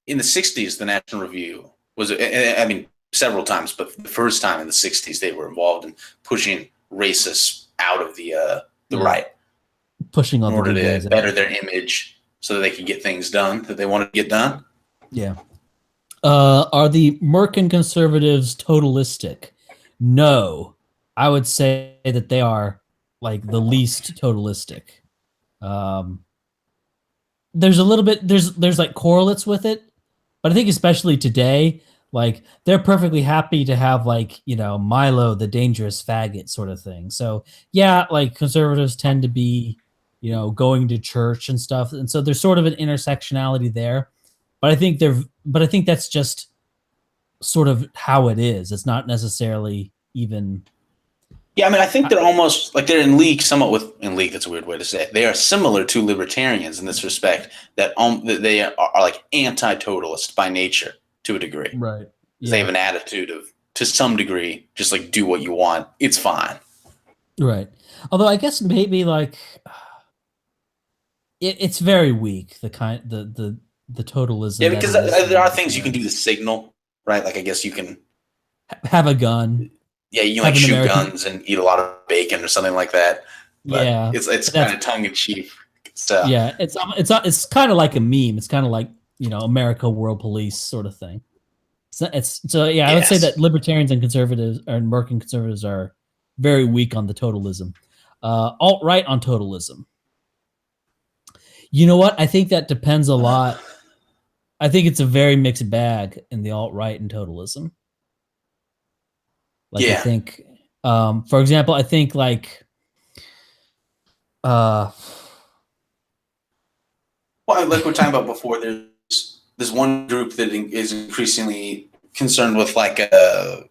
in the '60s, the National Review was. I mean, several times, but the first time in the 60s, they were involved in pushing racists out of the right, pushing all in the order good to guys better out. their image so that they could get things done that they wanted to get done. Yeah. Are the Merkin conservatives totalistic? No, I would say that they are like the least totalistic. Um, there's a little bit there's like correlates with it, but I think especially today, like they're perfectly happy to have like Milo the dangerous faggot sort of thing. So yeah, like conservatives tend to be going to church and stuff, and so there's sort of an intersectionality there. But I think that's just sort of how it is. It's not necessarily even. Yeah, I mean, I think they're almost like they're in league, somewhat with in league. That's a weird way to say it. They are similar to libertarians in this respect that they are like anti-totalist by nature to a degree. Right. Yeah. They have an attitude of, to some degree, just like do what you want. It's fine. Right. Although I guess maybe like it's very weak. The totalism. Yeah, because there are things you can do to signal, right? Like I guess you can have a gun. Yeah, you can like shoot guns and eat a lot of bacon or something like that. But yeah, it's kind of tongue in cheek. So yeah, it's kind of like a meme. It's kind of like America World Police sort of thing. So yeah, I would say that libertarians and conservatives or American conservatives are very weak on the totalism. Alt-right on totalism. You know what? I think that depends a lot. I think it's a very mixed bag in the alt-right and totalism. Like I think, for example, I think like, well, like we're talking about before, there's one group that is increasingly concerned with like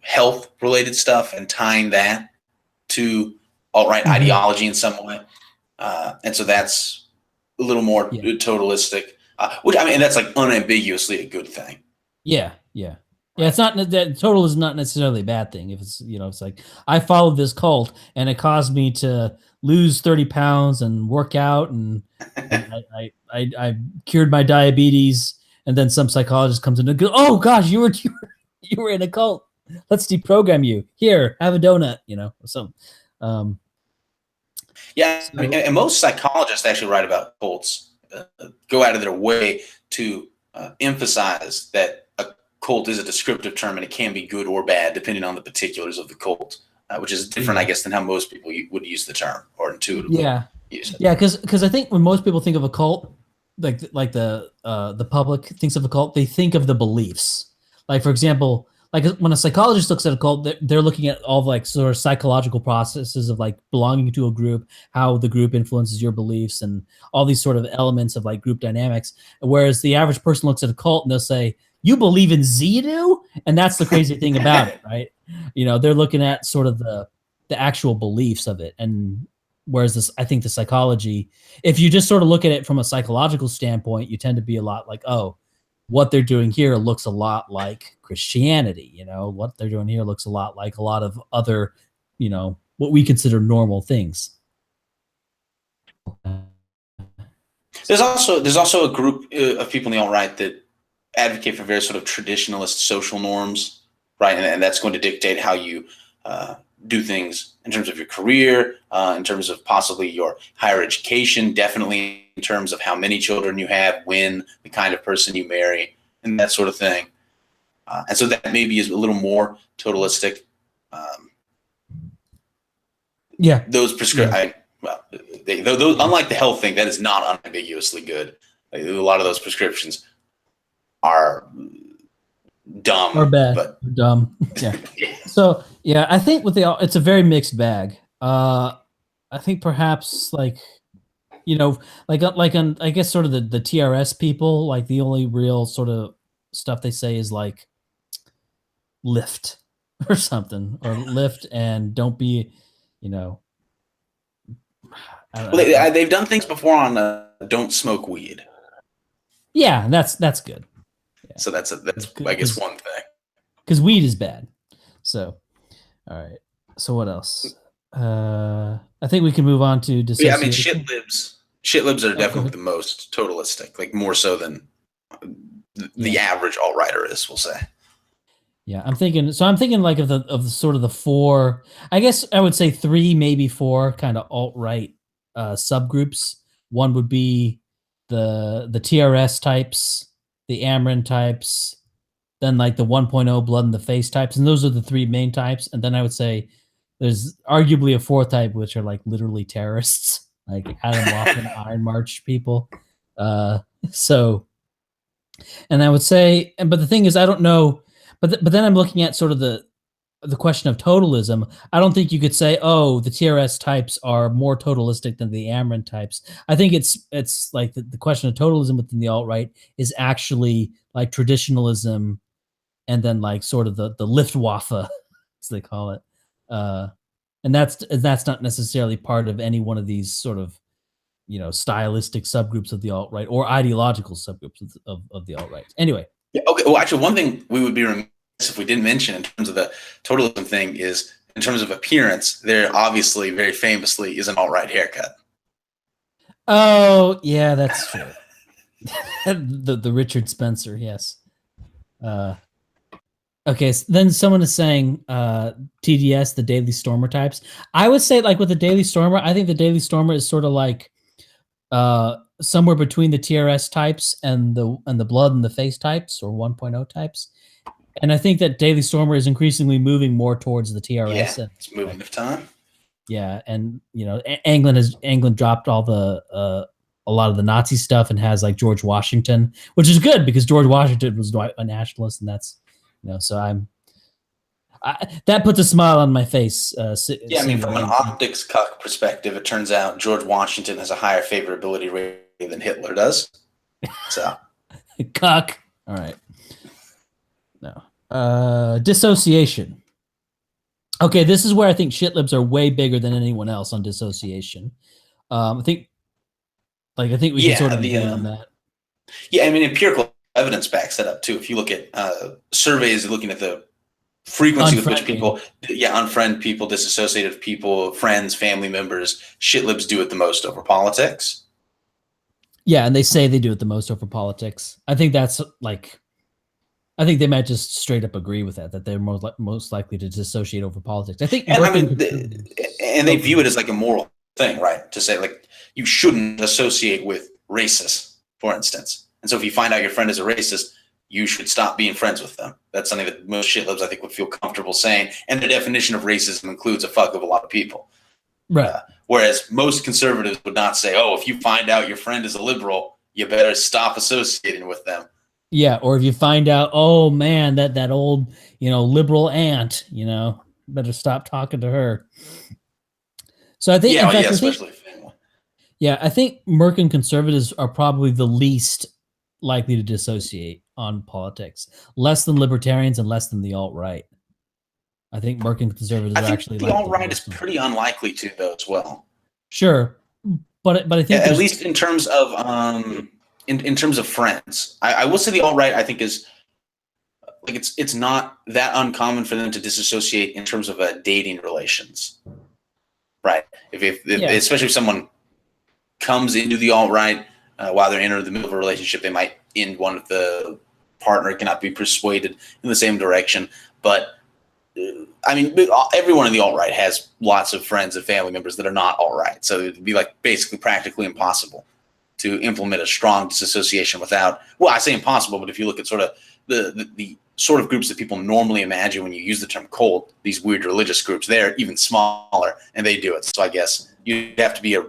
health related stuff and tying that to alt-right ideology in some way, and so that's a little more totalistic. Which I mean, that's like unambiguously a good thing. Yeah. It's not that total is not necessarily a bad thing. If it's it's like I followed this cult and it caused me to lose 30 pounds and work out and I cured my diabetes, and then some psychologist comes in and goes, "Oh gosh, you were in a cult. Let's deprogram you. Here, have a donut." Or something. Yeah, so, and most psychologists actually write about cults. Go out of their way to emphasize that a cult is a descriptive term and it can be good or bad depending on the particulars of the cult, which is different, I guess, than how most people would use the term or intuitively. Use it. Yeah, because I think when most people think of a cult, like the public thinks of a cult, they think of the beliefs. Like for example, like when a psychologist looks at a cult, they're looking at all of like sort of psychological processes of like belonging to a group, how the group influences your beliefs, and all these sort of elements of like group dynamics. Whereas the average person looks at a cult and they'll say, "You believe in Xenu?" And that's the crazy thing about it, right? They're looking at sort of the actual beliefs of it. And whereas I think the psychology, if you just sort of look at it from a psychological standpoint, you tend to be a lot like, oh, what they're doing here looks a lot like Christianity. What they're doing here looks a lot like a lot of other, what we consider normal things. There's also a group of people in the alt-right that advocate for very sort of traditionalist social norms, right? And that's going to dictate how you do things in terms of your career, in terms of possibly your higher education, definitely in terms of how many children you have, when, the kind of person you marry, and that sort of thing. And so that maybe is a little more totalistic. Those prescriptions, those, unlike the health thing, that is not unambiguously good. Like, a lot of those prescriptions are dumb or bad, but dumb. Yeah. So yeah, I think it's a very mixed bag. I think perhaps like on I guess sort of the TRS people, like the only real sort of stuff they say is like lift or something, or lift and don't be, they've done things before on don't smoke weed. Yeah, that's good. Yeah. So that's I guess one thing. Because weed is bad. So, all right. So what else? I think we can move on to dissociation. Yeah, I mean, shit libs are definitely the most totalistic, like more so than the average alt-righter is, we'll say. Yeah, I'm thinking. So I'm thinking like of the sort of the four. I guess I would say three, maybe four, kind of alt right subgroups. One would be the TRS types, the Ameren types, then like the 1.0 blood in the face types, and those are the three main types. And then I would say there's arguably a fourth type, which are like literally terrorists, like Adam Waffen, Iron March people. Uh, so and I would say, but the thing is, I don't know. But then I'm looking at sort of the question of totalism. I don't think you could say, oh, the TRS types are more totalistic than the Ameren types. I think it's like the question of totalism within the alt right is actually like traditionalism, and then like sort of the Luftwaffe, as they call it, uh, and that's not necessarily part of any one of these sort of stylistic subgroups of the alt right or ideological subgroups of the alt right. Anyway, Yeah, okay. Well, actually, one thing we would be remiss if we didn't mention in terms of the totalism thing is in terms of appearance, there obviously very famously is an alt-right haircut. oh yeah, that's true. The Richard Spencer, yes. Uh, okay, so then someone is saying TDS, the Daily Stormer types. I would say like with the Daily Stormer, I think the Daily Stormer is sort of like somewhere between the TRS types and the blood and the face types or 1.0 types. And I think that Daily Stormer is increasingly moving more towards the TRS. Yeah, it's moving with time. Yeah, and England dropped all the a lot of the Nazi stuff and has like George Washington, which is good because George Washington was a nationalist, and that's so that puts a smile on my face. Yeah, I mean, from an optics cuck perspective, it turns out George Washington has a higher favorability rating than Hitler does. So, cuck. All right. No. Dissociation. Okay, this is where I think shitlibs are way bigger than anyone else on dissociation. I think we can sort of agree on that. Yeah, I mean, empirical evidence backs that up too. If you look at surveys looking at the frequency with which people, unfriend people, disassociative people, friends, family members, shitlibs do it the most over politics. Yeah, and they say they do it the most over politics. I think that's like, I think they might just straight up agree with that they're most likely to dissociate over politics. I think, and they view it as like a moral thing, right? To say like you shouldn't associate with racists, for instance. And so if you find out your friend is a racist, you should stop being friends with them. That's something that most shitlibs, I think, would feel comfortable saying. And the definition of racism includes a fuck of a lot of people. Right. Whereas most conservatives would not say, oh, if you find out your friend is a liberal, you better stop associating with them. Yeah, or if you find out, oh man, that old, liberal aunt, better stop talking to her. So I think, especially family. Yeah, I think Merkin conservatives are probably the least likely to dissociate on politics, less than libertarians and less than the alt-right. I think Merkin conservatives are actually the alt-right is pretty unlikely to, though, as well. Sure, but I think at least in terms of in terms of friends, I will say the alt-right I think is like it's not that uncommon for them to disassociate in terms of dating relations, right? If especially if someone comes into the alt-right while they're in the middle of a relationship, they might end one if the partner cannot be persuaded in the same direction. But I mean, everyone in the alt-right has lots of friends and family members that are not alt-right, so it'd be like basically practically impossible to implement a strong disassociation without. Well, I say impossible, but if you look at sort of the sort of groups that people normally imagine when you use the term cult, these weird religious groups, they're even smaller, and they do it. So I guess you'd have to be a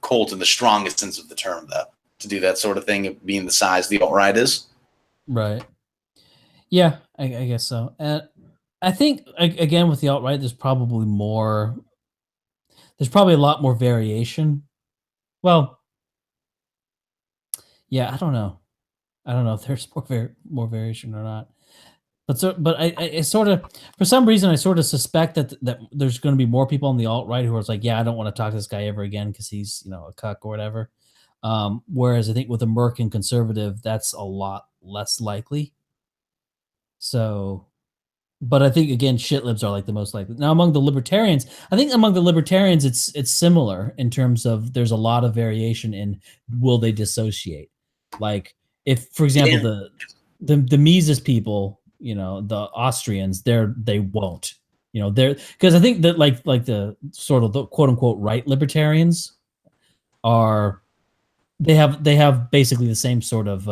cult in the strongest sense of the term, though, to do that sort of thing, being the size the alt-right is. Right. Yeah, I guess so. And I think, again, with the alt-right, there's probably a lot more variation. Well, yeah, I don't know if there's more variation or not. But I sort of, for some reason, I sort of suspect that there's going to be more people on the alt-right who are like, yeah, I don't want to talk to this guy ever again because he's, a cuck or whatever. Whereas I think with a Merkin conservative, that's a lot less likely. So, but I think again, shitlibs are like the most likely. Now among the libertarians, it's similar in terms of there's a lot of variation in will they dissociate. Like if, for example, the Mises people, the Austrians, they won't. They're because I think that like the sort of the quote unquote right libertarians are they have basically the same sort of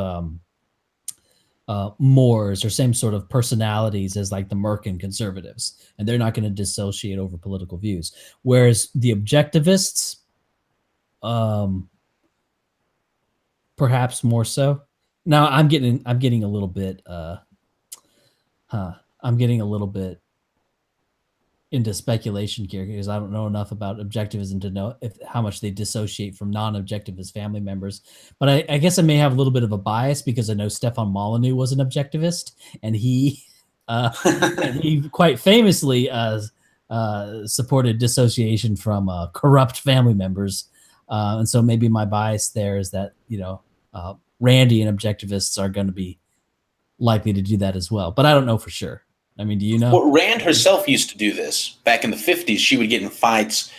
mores or same sort of personalities as like the Merkin conservatives, and they're not going to dissociate over political views. Whereas the objectivists, perhaps more so. Now I'm getting a little bit I'm getting a little bit into speculation here because I don't know enough about objectivism to know how much they dissociate from non-objectivist family members. But I guess I may have a little bit of a bias because I know Stefan Molyneux was an objectivist, and he quite famously supported dissociation from corrupt family members. And so maybe my bias there is that Randy and objectivists are going to be likely to do that as well. But I don't know for sure. I mean, do you know? Well, Rand herself used to do this. Back in the 50s, she would get in fights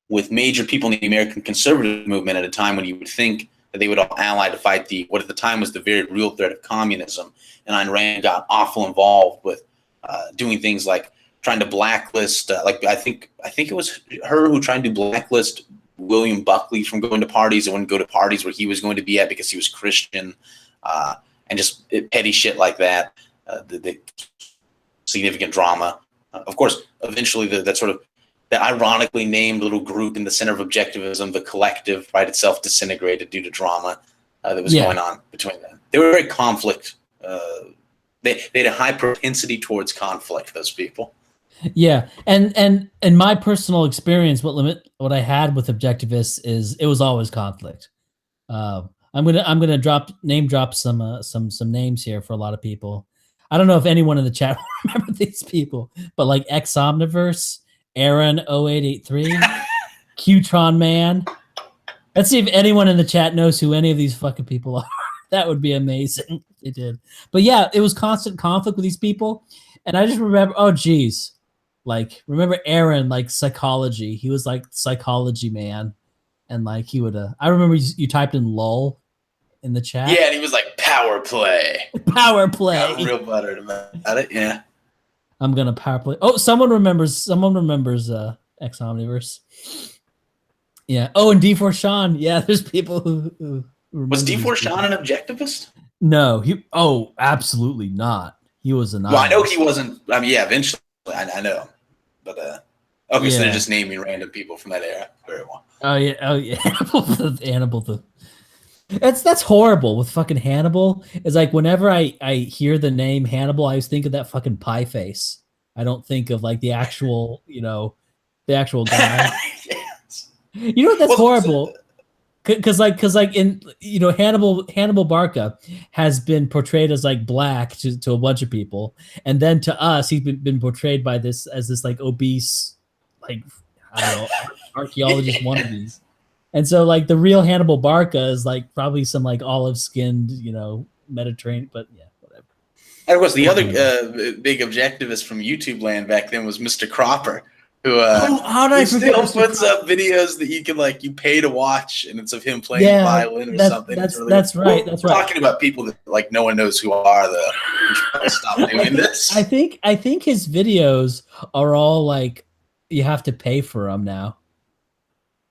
with major people in the American conservative movement at a time when you would think that they would all ally to fight what at the time was the very real threat of communism. And Ayn Rand got awful involved with doing things like trying to blacklist, I think it was her who tried to blacklist William Buckley from going to parties and wouldn't go to parties where he was going to be at because he was Christian, and just petty shit like that. The significant drama. Of course, eventually that ironically named little group in the center of objectivism, the collective, right, itself disintegrated due to drama that was going on between them. They were very conflict. They had a high propensity towards conflict, those people. Yeah, and my personal experience, what I had with objectivists is it was always conflict. I'm gonna name drop some names here for a lot of people. I don't know if anyone in the chat will remember these people, but like X Omniverse, Aaron 0883, Qtron Man. Let's see if anyone in the chat knows who any of these fucking people are. That would be amazing if they did. But yeah, it was constant conflict with these people. And I just remember, oh geez. Like, remember Aaron, like psychology. He was like psychology man. And like he would I remember you typed in LOL in the chat. Yeah, and he was like power play. Power play. Got real buttered about it, yeah. I'm gonna power play. Oh, someone remembers X Omniverse. Yeah. Oh, and D4 Sean. Yeah, there's people who was D4 Sean an objectivist? No, absolutely not. He was an. Well, I know he wasn't. I mean, yeah, eventually I know, but okay, so they're just naming random people from that era. Very well. Oh yeah, Hannibal. That's horrible with fucking Hannibal. It's like whenever I hear the name Hannibal, I always think of that fucking pie face. I don't think of like the actual, the actual guy. Yes. That's horrible. Because in Hannibal Barca has been portrayed as like black to a bunch of people, and then to us he's been portrayed by this like obese, like I don't know, archaeologist wannabes. And so like the real Hannibal Barca is like probably some like olive skinned Mediterranean, but yeah, whatever. And of course the other big objectivist from YouTube land back then was Mr. Cropper, who still puts up videos that you can you pay to watch, and it's of him playing violin or something. That's right. We're talking about people that no one knows who are. We should probably stop doing this. I think his videos are all like you have to pay for them now.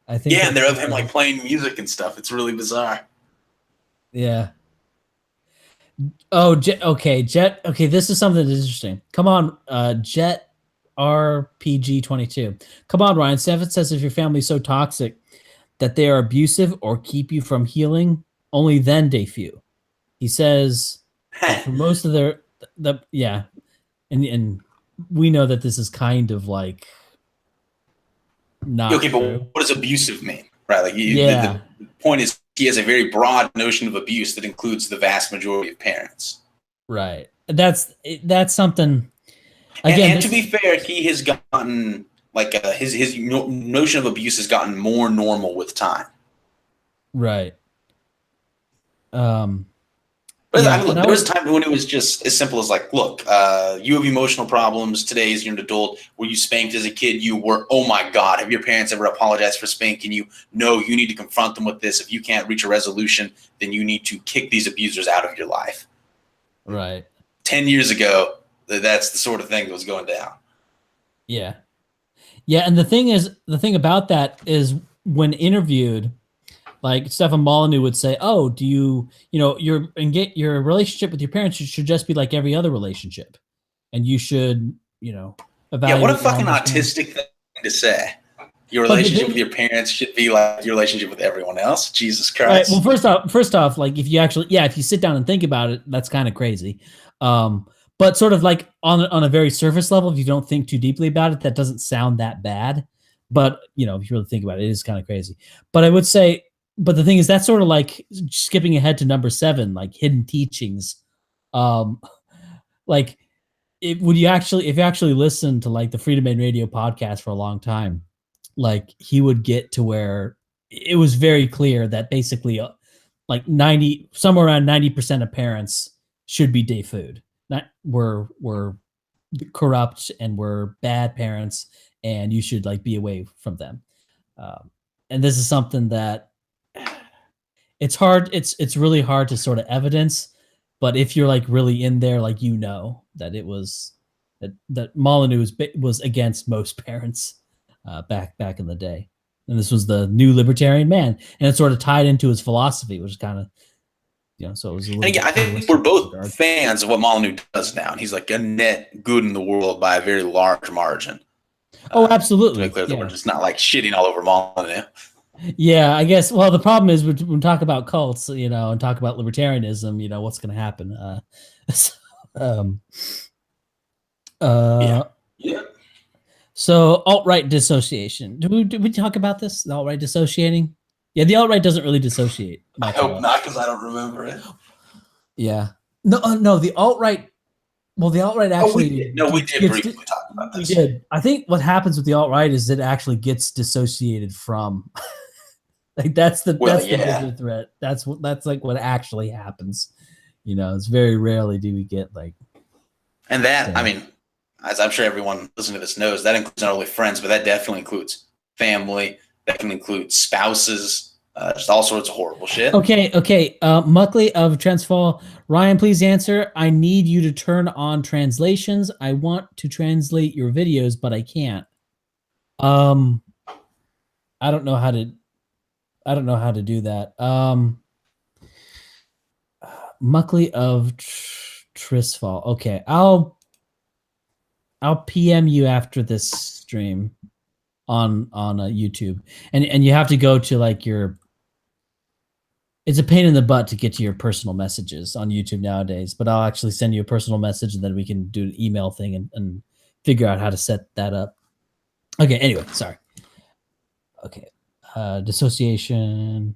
I think. Yeah, and they're of him playing music and stuff. It's really bizarre. Yeah. Oh, okay, Jet. Okay, this is something that's interesting. Come on, Jet. RPG22. Come on, Ryan. Stefan says if your family's so toxic that they are abusive or keep you from healing, only then they few. He says for most of and we know that this is kind of like not okay, true. But what does abusive mean? Right? The point is he has a very broad notion of abuse that includes the vast majority of parents. Right. That's something. Again, and to be fair, he has gotten his notion of abuse has gotten more normal with time. Right. But there was a time when it was just as simple as look, you have emotional problems. Today, as you're an adult, were you spanked as a kid? You were. Oh my God, have your parents ever apologized for spanking you? No, you need to confront them with this. If you can't reach a resolution, then you need to kick these abusers out of your life. Right. 10 years ago, That's the sort of thing that was going down. Yeah. Yeah, and the thing about that is when interviewed, like Stefan Molyneux would say, "Oh, do your relationship with your parents should just be like every other relationship, and you should Yeah, what a evaluate your fucking understanding." autistic thing to say. Your But relationship with your parents should be like your relationship with everyone else. Jesus Christ. right. Well, first off, like if you sit down and think about it, that's kind of crazy. But sort of like on a very surface level, if you don't think too deeply about it, that doesn't sound that bad. But if you really think about it, it is kind of crazy. But I would say, but the thing is, that's sort of like skipping ahead to number 7, like hidden teachings. Um, like if you actually listen to like the Freedom Main Radio podcast for a long time, like he would get to where it was very clear that basically like somewhere around 90% of parents should be day food. Not were corrupt and were bad parents, and you should like be away from them. And this is something that it's hard. It's really hard to sort of evidence, but if you're like really in there, like that it was that Molyneux was against most parents back in the day, and this was the new libertarian man, and it sort of tied into his philosophy, which is kind of so it was a little. And yeah, I think we're both fans of what Molyneux does now, and he's like a net good in the world by a very large margin. Oh, absolutely. To make clear that we're just not like shitting all over Molyneux. Yeah, I guess. Well, the problem is when we talk about cults, and talk about libertarianism, what's going to happen? Yeah. So alt-right dissociation. Did we talk about this? The alt-right dissociating? Yeah, the alt-right doesn't really dissociate. I hope not, because I don't remember it. Yeah. No. The alt-right. Well, the alt-right actually. We did briefly talk about this. We did. I think what happens with the alt-right is it actually gets dissociated from. Like that's the bigger threat. That's like what actually happens. It's very rarely do we get like. And that, I mean, as I'm sure everyone listening to this knows, that includes not only friends, but that definitely includes family. That can include spouses, just all sorts of horrible shit. Okay. Muckley of Transfall. Ryan, please answer. I need you to turn on translations. I want to translate your videos, but I can't. I don't know how to do that. Muckley of Trisfall. Okay, I'll PM you after this stream on YouTube, and you have to go to like your. It's a pain in the butt to get to your personal messages on YouTube nowadays, but I'll actually send you a personal message, and then we can do an email thing and figure out how to set that up. Okay. Anyway, sorry. Okay. Dissociation.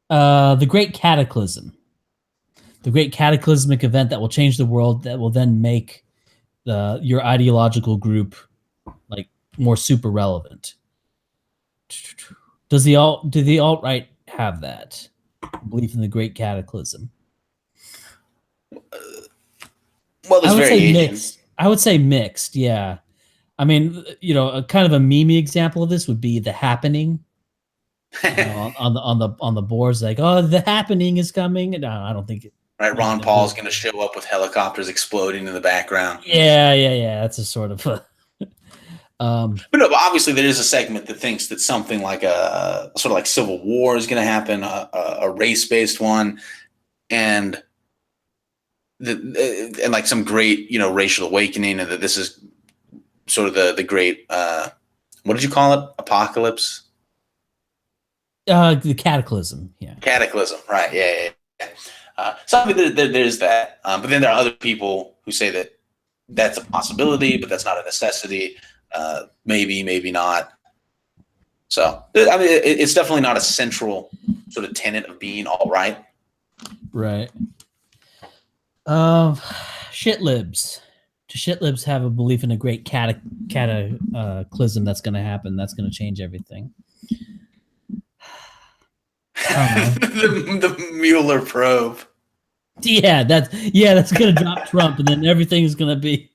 The Great Cataclysm. The great cataclysmic event that will change the world, that will then make your ideological group like more super relevant. Do the alt-right have that belief in the great cataclysm? Well, there's variations. Mixed. I would say mixed. Yeah. I mean, a kind of a meme example of this would be The Happening. On the boards, like, oh, The Happening is coming. No, I don't think it. Right, Ron Paul's going to show up with helicopters exploding in the background. Yeah. That's a sort of. But obviously there is a segment that thinks that something like a sort of like civil war is going to happen, a race-based one, and like some great racial awakening, and that this is sort of the great what did you call it? Apocalypse. The cataclysm. Yeah. Cataclysm. Right. Yeah. So there's that, but then there are other people who say that that's a possibility, but that's not a necessity. Maybe not. So I mean, it's definitely not a central sort of tenet of being all right. Right. Shitlibs. Do shitlibs have a belief in a great cataclysm that's going to happen? That's going to change everything. the Mueller probe. Yeah, that's gonna drop Trump, and then everything is gonna be.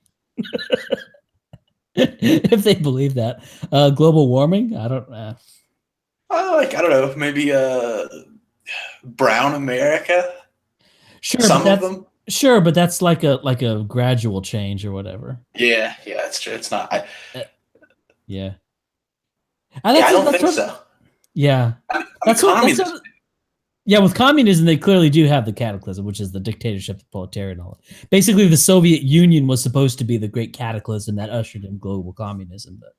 If they believe that, global warming. I don't. I don't know. Maybe brown America. Sure, some of them. Sure, but that's like a gradual change or whatever. Yeah, that's true. It's not. Uh, yeah, and Yeah, I don't that's think what. so. Yeah, that's Communism. what. Yeah, with communism, they clearly do have the cataclysm, which is the dictatorship, the proletariat, and all that. Basically, the Soviet Union was supposed to be the great cataclysm that ushered in global communism, but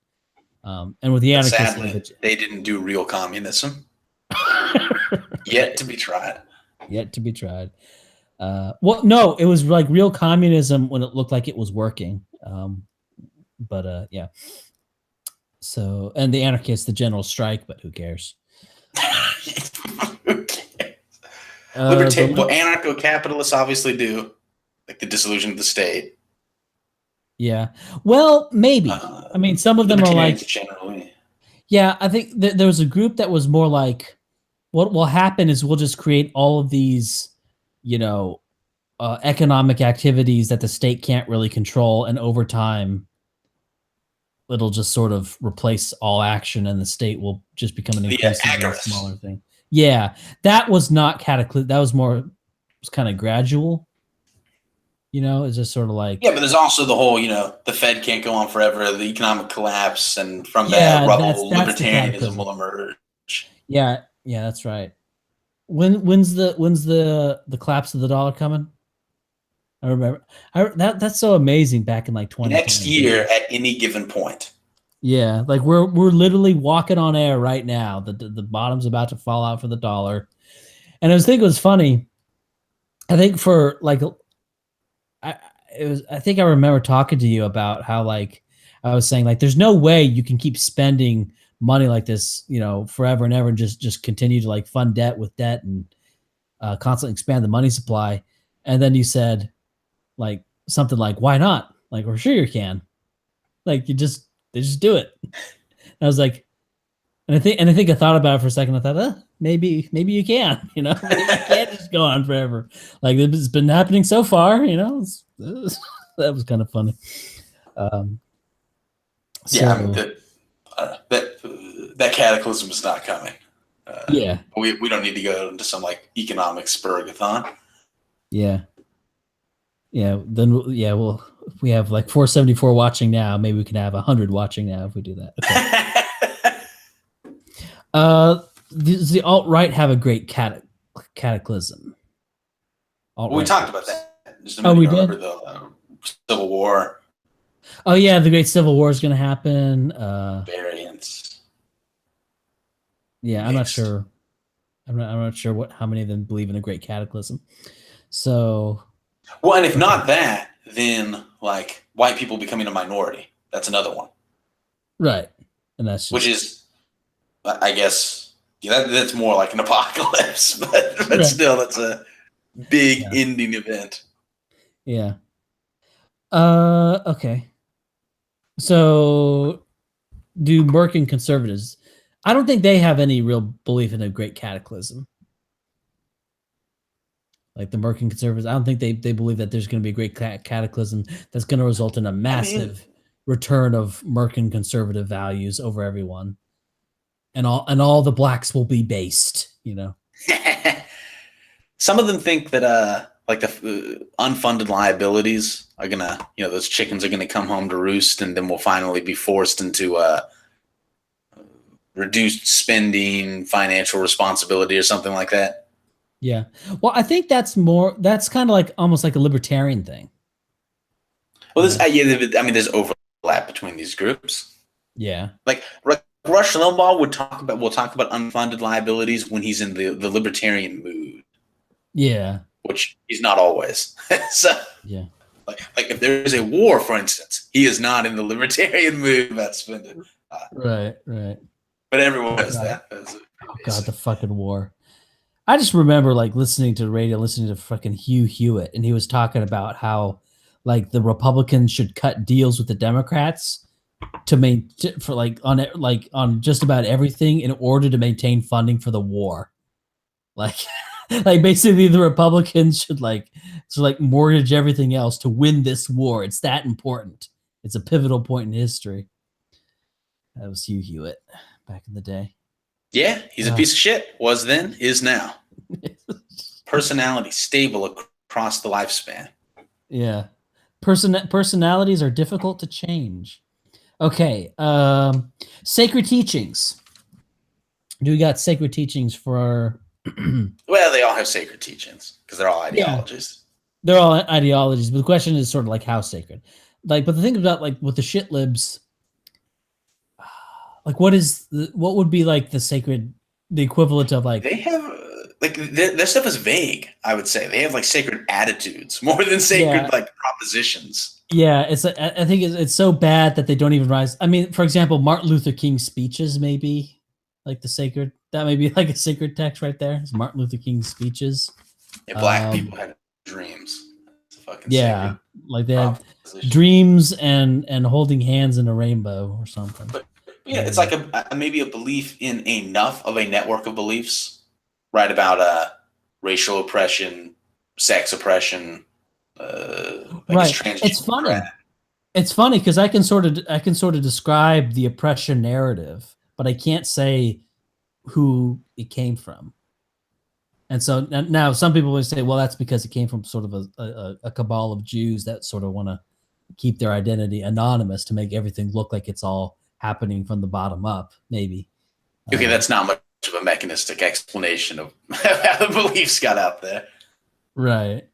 and with the But anarchists, sadly, they didn't do real communism. Yet right, to be tried. yet to be tried. Well, no, it was like real communism when it looked like it was working. But yeah. So, and the anarchists, the general strike, but who cares? What anarcho-capitalists obviously do, like the dissolution of the state. Yeah. Well, maybe. I mean, some of them are Libertarians like, generally. yeah, I think there was a group that was more like, what will happen is we'll just create all of these, you know, economic activities that the state can't really control, and over time, it'll just sort of replace all action, and the state will just become an The increasingly agorists. smaller thing. Yeah, that was not cataclysm. That was more, it was kind of gradual. It's just sort of Yeah, like, but there's also the whole, the Fed can't go on forever, the economic collapse, and from that yeah, rubble, that's the libertarianism cataclysm. will emerge. Yeah, yeah, that's right. When's the collapse of the dollar coming? I remember. That's so amazing. Back in like Next 2010. year at any given point. Yeah, like we're literally walking on air right now. The bottom's about to fall out for the dollar. And I was thinking it was funny. I think for like I I think I remember talking to you about how like I was saying like there's no way you can keep spending money like this, forever and ever, and just continue to like fund debt with debt and constantly expand the money supply. And then you said like something like, "Why not?" Like, "Well, sure you can." Like they just do it. And I was like, and I think I thought about it for a second. I thought, maybe you can, maybe you can't just go on forever. Like it's been happening so far, that was kind of funny. Um, Yeah, I mean, so that cataclysm is not coming. yeah, We don't need to go into some like economic spurgathon. yeah, yeah. Then yeah, well, if we have like 474 watching now, maybe we can have 100 watching now if we do that. Okay. Does the alt right have a great cataclysm? Alt Well, we right talked about groups. that just a Oh, minute we ago. Remember did. the Civil War Oh yeah, the Great Civil War is going to happen. variants Yeah, I'm not mixed. sure. I'm not sure how many of them believe in a great cataclysm. So Well, and if okay, not that, then like white people becoming a minority. That's another one. right, and that's Which just is, I guess, that's more like an apocalypse, but right. still, that's a big Yeah, ending event. yeah. Okay. So do Merkin conservatives? I don't think they have any real belief in a great cataclysm. Like the Merkin conservatives, I don't think they believe that there's going to be a great cataclysm that's going to result in a I mean, massive return of Merkin conservative values over everyone, and all the blacks will be based. some of them think that like the unfunded liabilities are gonna, those chickens are gonna come home to roost, and then we'll finally be forced into reduced spending, financial responsibility, or something like that. Yeah. Well, I think that's kind of like almost like a libertarian thing, Well, you this know? yeah, I mean, there's overlap between these groups. Yeah. Like Rush Limbaugh will talk about unfunded liabilities when he's in the libertarian mood, Yeah. which he's not always. So Yeah. like if there's a war, for instance, he is not in the libertarian mood about spending. Right. Right. But everyone Oh knows God. that. That's Oh God, the basic. fucking war. I just remember like listening to the radio, listening to fucking Hugh Hewitt, and he was talking about how like the Republicans should cut deals with the Democrats to maintain for like on just about everything in order to maintain funding for the war. Like like basically the Republicans should mortgage everything else to win this war. It's that important. It's a pivotal point in history. That was Hugh Hewitt back in the day. Yeah, he's a Uh, piece of shit. Was then, is now. Personality stable across the lifespan. Yeah. Personalities are difficult to change. Okay. Sacred teachings. Do we got sacred teachings for our Well, they all have sacred teachings because they're all ideologies. Yeah. They're all ideologies, but the question is sort of like how sacred. Like, but the thing about like with the shit libs, like what would be like the equivalent of like they have like their stuff is vague. I would say they have like sacred attitudes more than sacred like propositions. Yeah, I think it's so bad that they don't even rise. I mean, for example, Martin Luther King's speeches may be like that may be like a sacred text right there. It's Martin Luther King's speeches. Yeah, black people had dreams. It's fucking yeah, like they had dreams and holding hands in a rainbow or something. But yeah, it's like maybe a belief in enough of a network of beliefs, right? About racial oppression, sex oppression. Right. It's funny. It's funny because I can sort of describe the oppression narrative, but I can't say who it came from. And so now some people would say, well, that's because it came from sort of a cabal of Jews that sort of want to keep their identity anonymous to make everything look like it's all happening from the bottom up, maybe. Okay, that's not much of a mechanistic explanation of how the beliefs got out there. Right.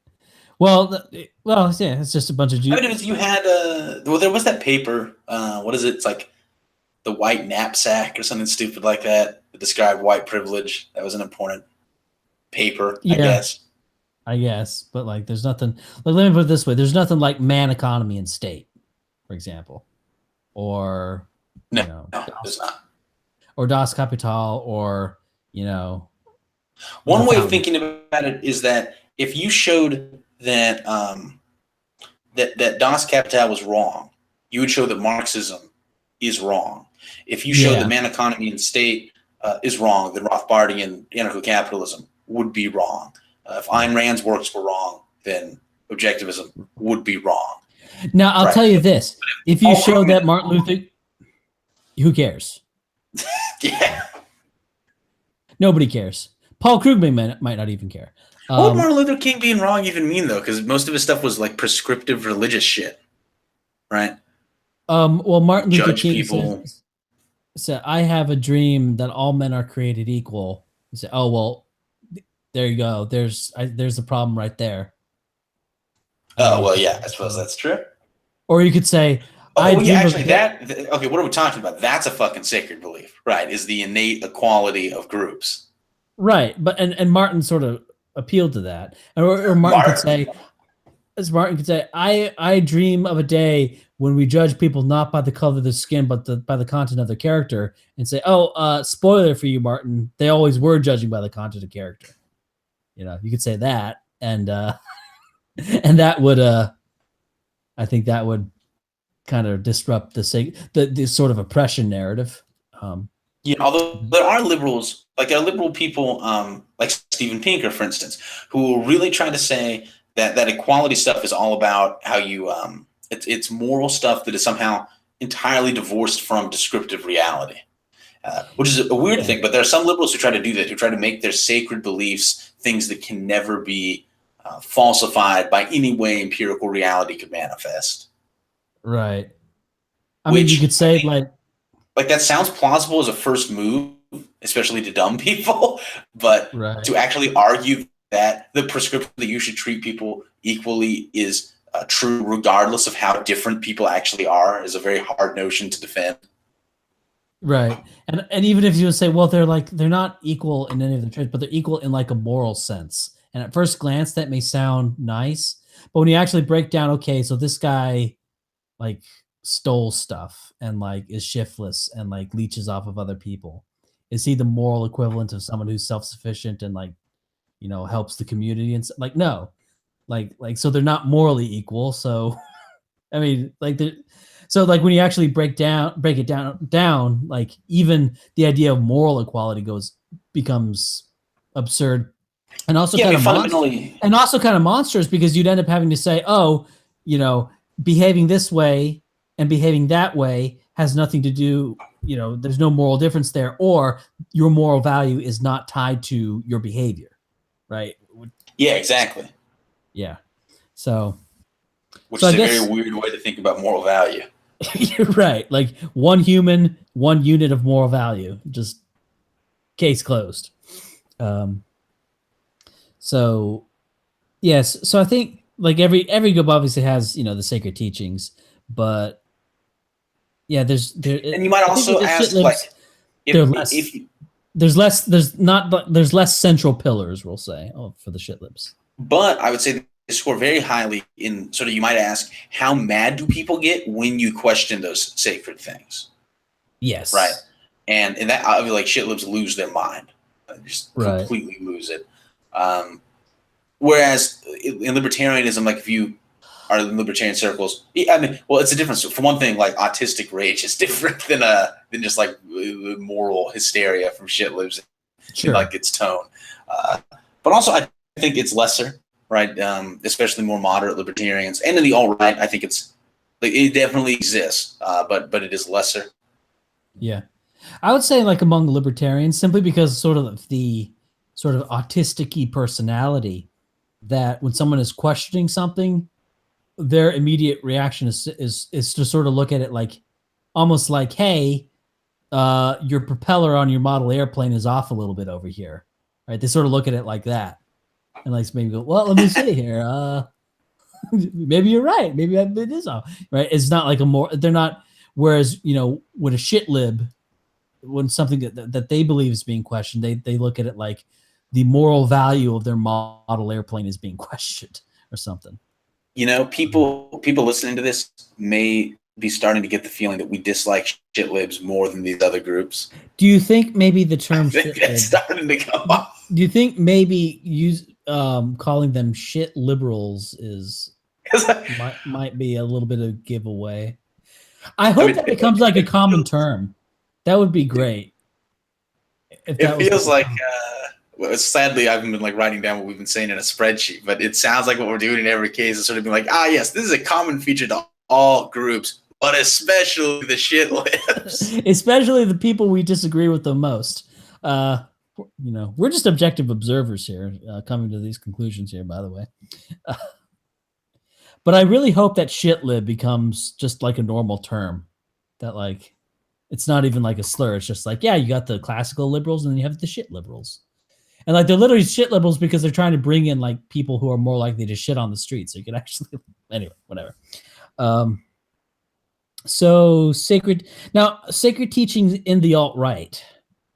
Well, yeah, it's just a bunch of Jews. I mean, you had there was that paper. What is it? It's like the white knapsack or something stupid like that described white privilege. That was an important paper, I guess. But like, there's nothing. Like, let me put it this way: there's nothing like man, economy, and state, for example, or no, there's not. Or Das Kapital, or one way of thinking about it is that if you showed that that Das Kapital was wrong, you would show that Marxism is wrong. If you show that man, economy, and state is wrong, then Rothbardian anarcho-capitalism would be wrong. If Ayn Rand's works were wrong, then objectivism would be wrong. Now, I'll tell you this. If you show that Martin Luther... Who cares? Yeah. Nobody cares. Paul Krugman might not even care. What would Martin Luther King being wrong even mean, though? Because most of his stuff was like prescriptive religious shit, right? Well, Martin Luther King said, I have a dream that all men are created equal. He said, oh, well, there you go. There's a problem right there. Oh, well, yeah, I suppose that's true. Or you could say, okay, what are we talking about? That's a fucking sacred belief, right? Is the innate equality of groups. Right, but and Martin sort of appealed to that. Or Martin could say, I dream of a day when we judge people not by the color of their skin, but by the content of their character, and say, oh, spoiler for you, Martin, they always were judging by the content of character. You could say that, and and that would, I think that would kind of disrupt the sort of oppression narrative. Although there are liberals, like there are liberal people, like Steven Pinker, for instance, who will really try to say that equality stuff is all about how you, it's moral stuff that is somehow entirely divorced from descriptive reality, which is a weird thing. But there are some liberals who try to do that, who try to make their sacred beliefs things that can never be falsified by any way empirical reality could manifest. Right. I mean, you could say like that sounds plausible as a first move, especially to dumb people, but to actually argue that the prescription that you should treat people equally is true regardless of how different people actually are is a very hard notion to defend. Right. And even if you say, well, they're not equal in any of the traits, but they're equal in like a moral sense. And at first glance, that may sound nice, but when you actually break down, okay, so this guy like stole stuff and like is shiftless and like leeches off of other people. Is he the moral equivalent of someone who's self-sufficient and like, helps the community? And like, no, like, so they're not morally equal. So, I mean, so like when you actually break it down, like even the idea of moral equality becomes absurd and also kind of monstrous because you'd end up having to say, oh, behaving this way and behaving that way has nothing to do, there's no moral difference there, or your moral value is not tied to your behavior. Right. Yeah, exactly. Yeah. So which so I is a very guess weird way to think about moral value. you're right. Like one human, one unit of moral value. Just case closed. Um, so yes, so I think like every group obviously has the sacred teachings, but yeah, And you might I think with also the shit ask, libs, like, they're if less. There's less central pillars. We'll say for the shit libs. but I would say they score very highly in sort of, you might ask, how mad do people get when you question those sacred things, right? Yes. And that, I feel like shit libs lose their mind, just Right. completely lose it. Whereas in libertarianism, like if you are in libertarian circles, I mean, well, it's a difference. For one thing, like autistic rage is different than just like moral hysteria from shit libs in Sure. like its tone. But also, I think it's lesser, right? Especially more moderate libertarians and in the alt right. I think it's like, it definitely exists, but it is lesser. Yeah. I would say like among libertarians, simply because sort of the sort of autistic-y personality that when someone is questioning something, their immediate reaction is to sort of look at it like almost like, hey, your propeller on your model airplane is off a little bit over here. Right. They sort of look at it like that. And like maybe go, well, let me see here. Maybe you're right. Maybe it is off. Right. It's not like they're not, whereas, with a shit lib, when something that they believe is being questioned, they look at it like the moral value of their model airplane is being questioned or something. People listening to this may be starting to get the feeling that we dislike shit libs more than these other groups. Do you think maybe the I term think shit that's lib? starting to come off. Do you think maybe calling them shit liberals is might be a little bit of giveaway? I I hope mean, that becomes like a common term. That would be great if it that was like feels a like, common. well, sadly, I haven't been like writing down what we've been saying in a spreadsheet, but it sounds like what we're doing in every case is sort of being like, yes, this is a common feature to all groups, but especially the shit libs. Especially the people we disagree with the most. We're just objective observers here, coming to these conclusions here, by the way. But I really hope that shit lib becomes just like a normal term. That like it's not even like a slur. It's just like, yeah, you got the classical liberals and then you have the shit liberals. And like they're literally shit liberals because they're trying to bring in like people who are more likely to shit on the street. So you can actually anyway, whatever. Um so sacred teachings in the alt right.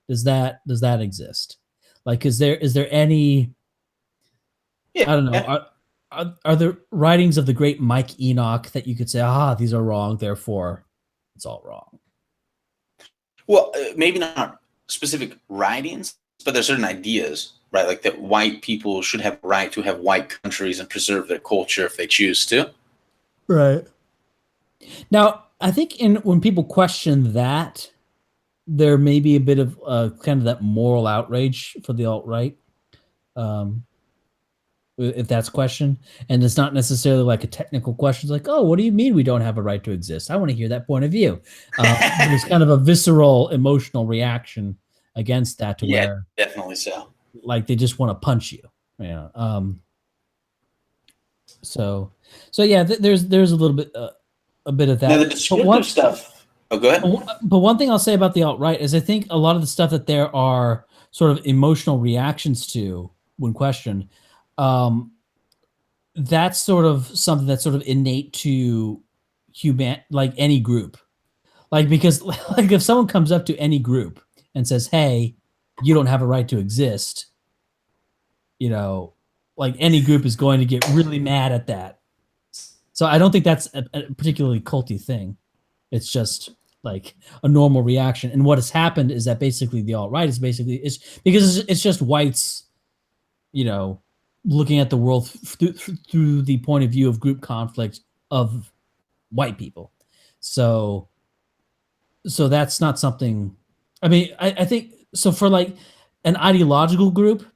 Does that exist? Like is there any, Yeah. I don't know, are there writings of the great Mike Enoch that you could say, these are wrong, therefore it's all wrong? Well, maybe not specific writings, but there's certain ideas, right? Like that white people should have a right to have white countries and preserve their culture if they choose to. Right. Now, I think when people question that, there may be a bit of kind of that moral outrage for the alt right, um, if that's questioned, and it's not necessarily like a technical question. It's like, oh, what do you mean we don't have a right to exist? I want to hear that point of view. There's kind of a visceral, emotional reaction against that, to Yeah, where definitely so. like they just want to punch you. Yeah. So yeah, there's a little bit a bit of Now, the that, but descriptive stuff. Oh, go ahead. but one thing I'll say about the alt right is I think a lot of the stuff that there are sort of emotional reactions to when questioned, um, that's sort of something that's sort of innate to human, like any group. Like because like if someone comes up to any group and says, "Hey, you don't have a right to exist," you know, like any group is going to get really mad at that. So I don't think that's a particularly culty thing. It's just like a normal reaction. And what has happened is that basically the alt right is basically it's because it's just whites, you know, looking at the world through the point of view of group conflict of white people. So that's not something. I mean, I think so for like an ideological group,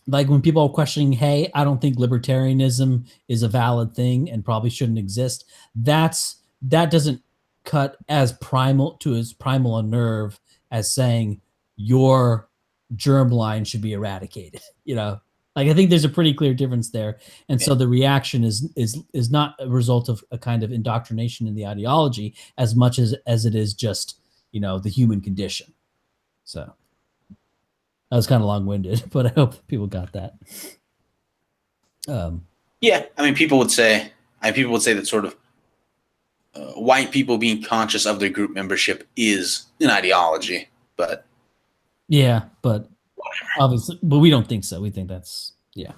like when people are questioning, hey, I don't think libertarianism is a valid thing and probably shouldn't exist. That doesn't cut as primal a nerve as saying your germline should be eradicated. Like, I think there's a pretty clear difference there, and Yeah. so the reaction is not a result of a kind of indoctrination in the ideology as much as it is just, you know, the human condition. So that was kind of long-winded, but I hope people got that. Yeah, I mean, people would say that sort of white people being conscious of their group membership is an ideology, but yeah, but obviously, but we don't think so. We think that's, yeah.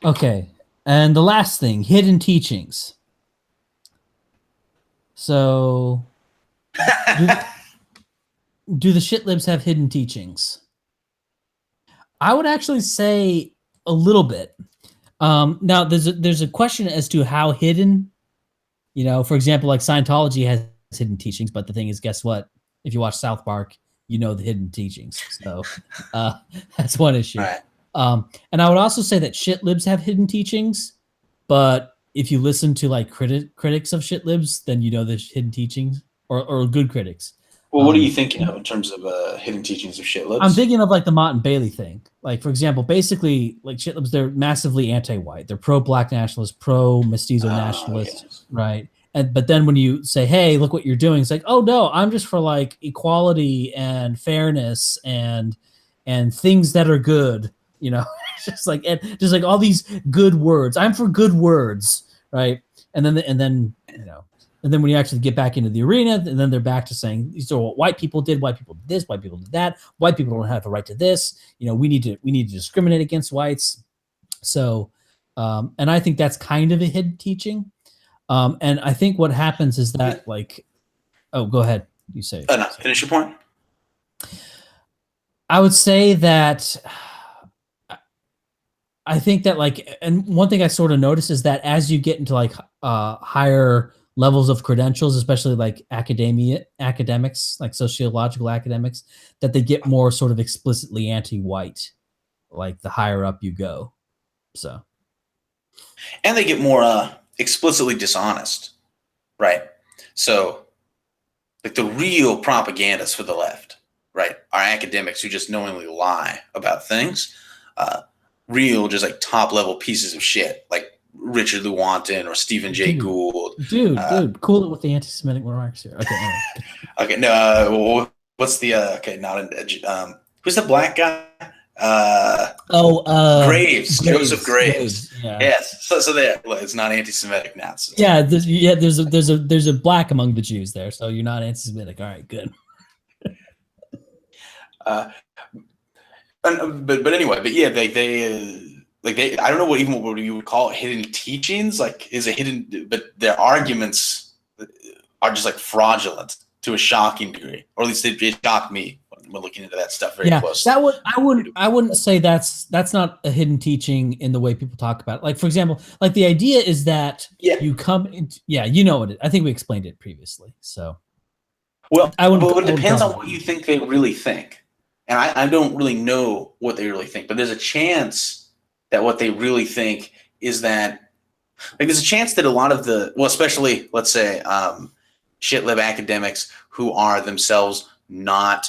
Okay, and the last thing, hidden teachings. So, do the shit libs have hidden teachings? I would actually say a little bit. Now, there's a question as to how hidden. You know, for example, like Scientology has hidden teachings, but the thing is, guess what? If you watch South Park, you know the hidden teachings. So uh, that's one issue. right. And I would also say that shit libs have hidden teachings, but if you listen to like critics of shit libs, then you know the hidden teachings, or good critics. Well, what are you thinking of in terms of hidden teachings of shit I'm libs? thinking of like the Mott and Bailey thing. Like, for example, basically, like shit libs, they're massively anti-white. They're pro-black nationalists, pro-mestizo nationalists, Yes. right? And but then when you say, "Hey, look what you're doing," it's like, "Oh no, I'm just for like equality and fairness and things that are good." You know, just like all these good words. I'm for good words, right? And then you know, and then when you actually get back into the arena, and then they're back to saying, these are what white people did, white people did this, white people did that, white people don't have the right to this. You know, we need to discriminate against whites. So, and I think that's kind of a hidden teaching. And I think what happens is that, like, oh, go ahead, you say. No, finish your point. I would say that I think that, like, and one thing I sort of noticed is that as you get into like higher levels of credentials, especially like academics, like sociological academics, that they get more sort of explicitly anti-white, like the higher up you go. So, And they get more explicitly dishonest, right? So, like the real propagandists for the left, right, are academics who just knowingly lie about things. Real, just like top level pieces of shit, like Richard Lewontin or Stephen Jay Gould. Dude, cool it with the anti-Semitic remarks here. Okay, anyway. Okay, no, what's the okay? Who's the black guy? Graves, Joseph Graves. Yeah. Yes. So there, it's not anti-Semitic now. So. Yeah, there's a black among the Jews there, so you're not anti-Semitic. All right, good. But anyway, but yeah, they I don't know what you would call it, hidden teachings. Like, is a hidden, but their arguments are just like fraudulent to a shocking degree, or at least it shocked me when looking into that stuff very closely. I wouldn't say that's not a hidden teaching in the way people talk about it. Like, for example, like the idea is that you come into, you know what it, I think we explained it previously. So, well, it depends on what you think they really think. And I don't really know what they really think, but there's a chance that what they really think is that, like, there's a chance that a lot of especially, let's say, shitlib academics who are themselves not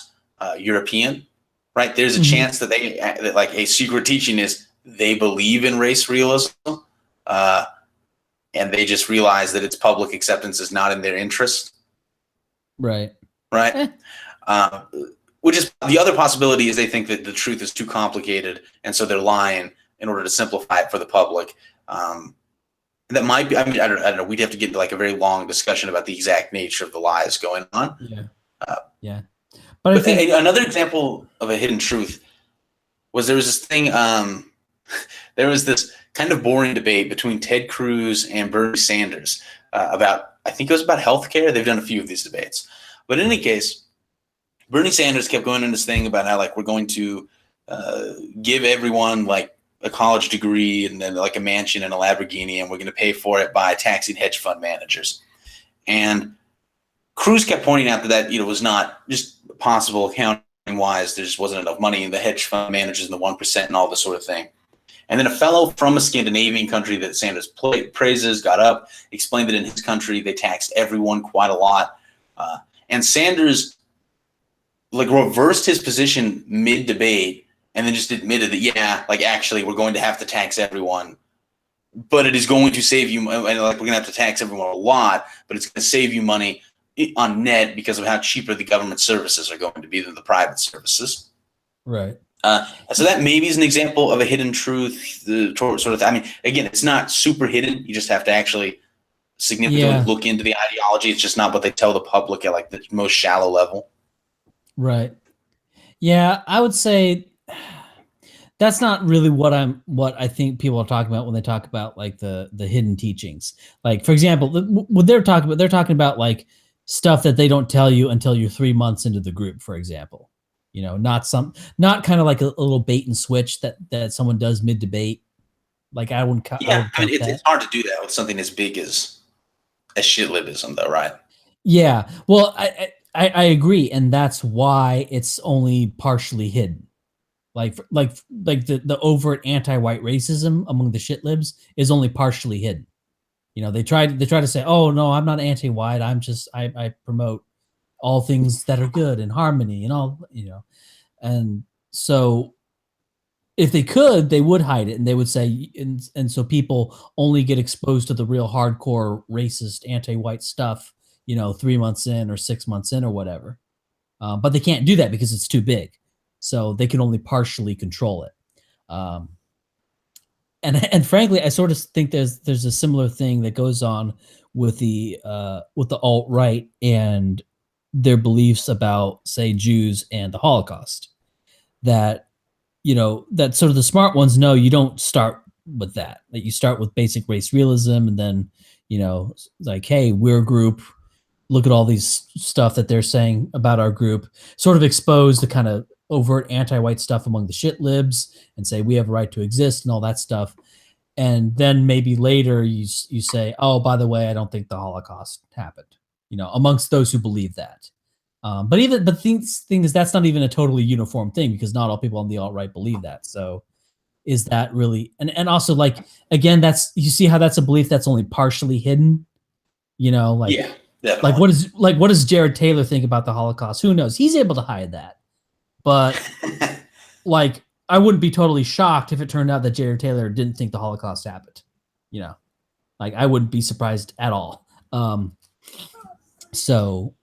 European, right? There's a chance that that like a secret teaching is they believe in race realism, and they just realize that its public acceptance is not in their interest. Right. Right. Which is the other possibility is they think that the truth is too complicated, and so they're lying in order to simplify it for the public. That might be. I mean, I don't know. We'd have to get into like a very long discussion about the exact nature of the lies going on. Yeah. But I think another example of a hidden truth was there was this thing. There was this kind of boring debate between Ted Cruz and Bernie Sanders about. I think it was about healthcare. They've done a few of these debates, but in any case, Bernie Sanders kept going on this thing about how, like, we're going to give everyone like a college degree and then like a mansion and a Lamborghini, and we're going to pay for it by taxing hedge fund managers. And Cruz kept pointing out that was not just possible accounting wise. There just wasn't enough money in the hedge fund managers and the 1% and all this sort of thing. And then a fellow from a Scandinavian country that Sanders praises got up, explained that in his country they taxed everyone quite a lot. And Sanders like reversed his position mid-debate and then just admitted that, yeah, like actually we're going to have to tax everyone, but it is going to save you, and like we're going to have to tax everyone a lot, but it's going to save you money on net because of how cheaper the government services are going to be than the private services. Right. So that maybe is an example of a hidden truth, sort of. I mean, again, it's not super hidden. You just have to actually significantly look into the ideology. It's just not what they tell the public at like the most shallow level. Right. Yeah, I would say that's not really what I think people are talking about when they talk about like the hidden teachings. Like for example, what they're talking about like stuff that they don't tell you until you're 3 months into the group, for example. You know, not kind of like a little bait and switch that someone does mid debate. Like I wouldn't Yeah, I would I mean, count that. it's hard to do that with something as big as shitlibism, though, right? Yeah. Well, I agree, and that's why it's only partially hidden. Like the overt anti-white racism among the shit libs is only partially hidden. You know, they try to say, "Oh no, I'm not anti-white. I'm just I promote all things that are good and harmony and all." You know, and so if they could, they would hide it and they would say, and so people only get exposed to the real hardcore racist anti-white stuff. You know, 3 months in or 6 months in or whatever. But they can't do that because it's too big. So they can only partially control it. Um, and frankly, I sort of think there's a similar thing that goes on with the alt right and their beliefs about, say, Jews and the Holocaust. That that sort of the smart ones know you don't start with that. That you start with basic race realism, and then like, hey, we're a group, look at all these stuff that they're saying about our group, sort of expose the kind of overt anti-white stuff among the shit libs and say we have a right to exist and all that stuff. And then maybe later you say, oh, by the way, I don't think the Holocaust happened, amongst those who believe that. But the thing is, that's not even a totally uniform thing because not all people on the alt-right believe that. So is that really, and also like, again, you see how that's a belief that's only partially hidden, like, yeah. Definitely. What does Jared Taylor think about the Holocaust? Who knows? He's able to hide that. But like, I wouldn't be totally shocked if it turned out that Jared Taylor didn't think the Holocaust happened. Like I wouldn't be surprised at all. So